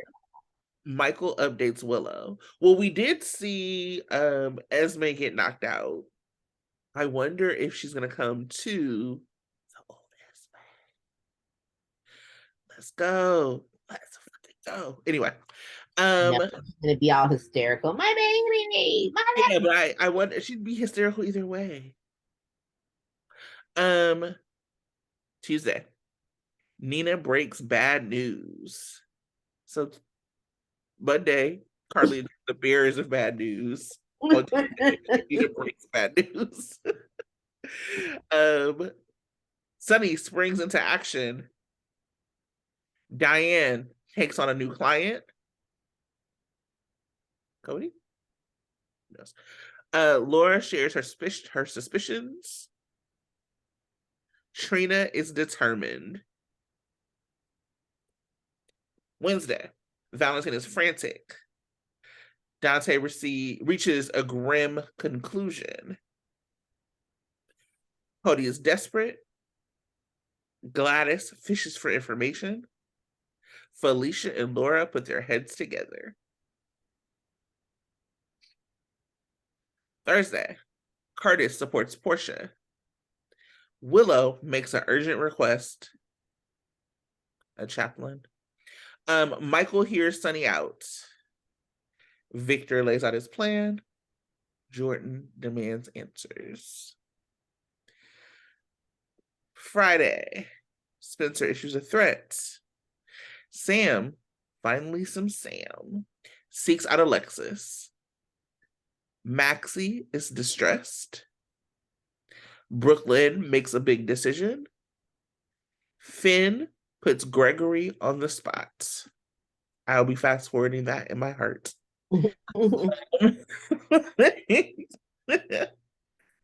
Michael updates Willow. Well, we did see Esme get knocked out. I wonder if she's gonna come to the old Esme. Let's go. Let's fucking go. Anyway, No, um, she's gonna be all hysterical. My baby, my yeah, but I wonder she'd be hysterical either way. Um, Tuesday, Nina breaks bad news. So Monday, Carly the bearers of bad news. On Tuesday, Nina breaks bad news. um, Sunny springs into action. Diane takes on a new client. Cody? Yes. Laura shares her suspicions. Trina is determined. Wednesday, Valentine is frantic. Dante reaches a grim conclusion. Cody is desperate. Gladys fishes for information. Felicia and Laura put their heads together. Thursday, Curtis supports Portia. Willow makes an urgent request. A chaplain. Michael hears Sunny out. Victor lays out his plan. Jordan demands answers. Friday, Spencer issues a threat. Sam, finally some Sam, seeks out Alexis. Maxie is distressed. Brooklyn makes a big decision. Finn puts Gregory on the spot. I'll be fast forwarding that in my heart.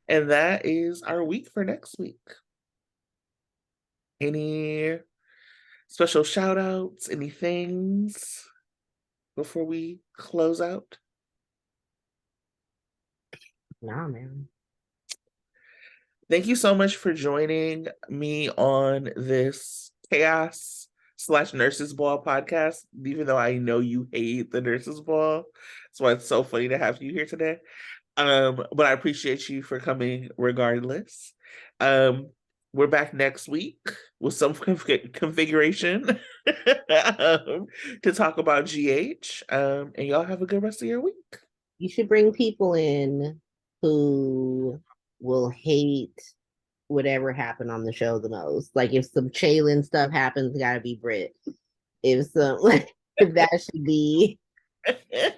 And that is our week for next week. Any special shout outs, any things before we close out? Nah, man. Thank you so much for joining me on this chaos slash nurses ball podcast, even though I know you hate the nurses ball. That's why it's so funny to have you here today. But I appreciate you for coming regardless. Um, we're back next week with some configuration to talk about GH. And y'all have a good rest of your week. You should bring people in who will hate whatever happened on the show the most. Like if some Chaylin stuff happens, it's gotta be Brit. If some like if that should be that's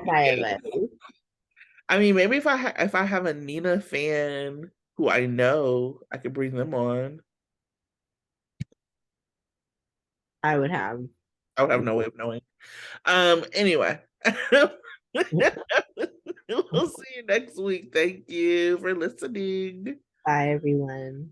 my advice. I mean, maybe if I have a Nina fan who I know, I could bring them on. I would have. I would have no way of knowing. Anyway. We'll see you next week. Thank you for listening. Bye everyone.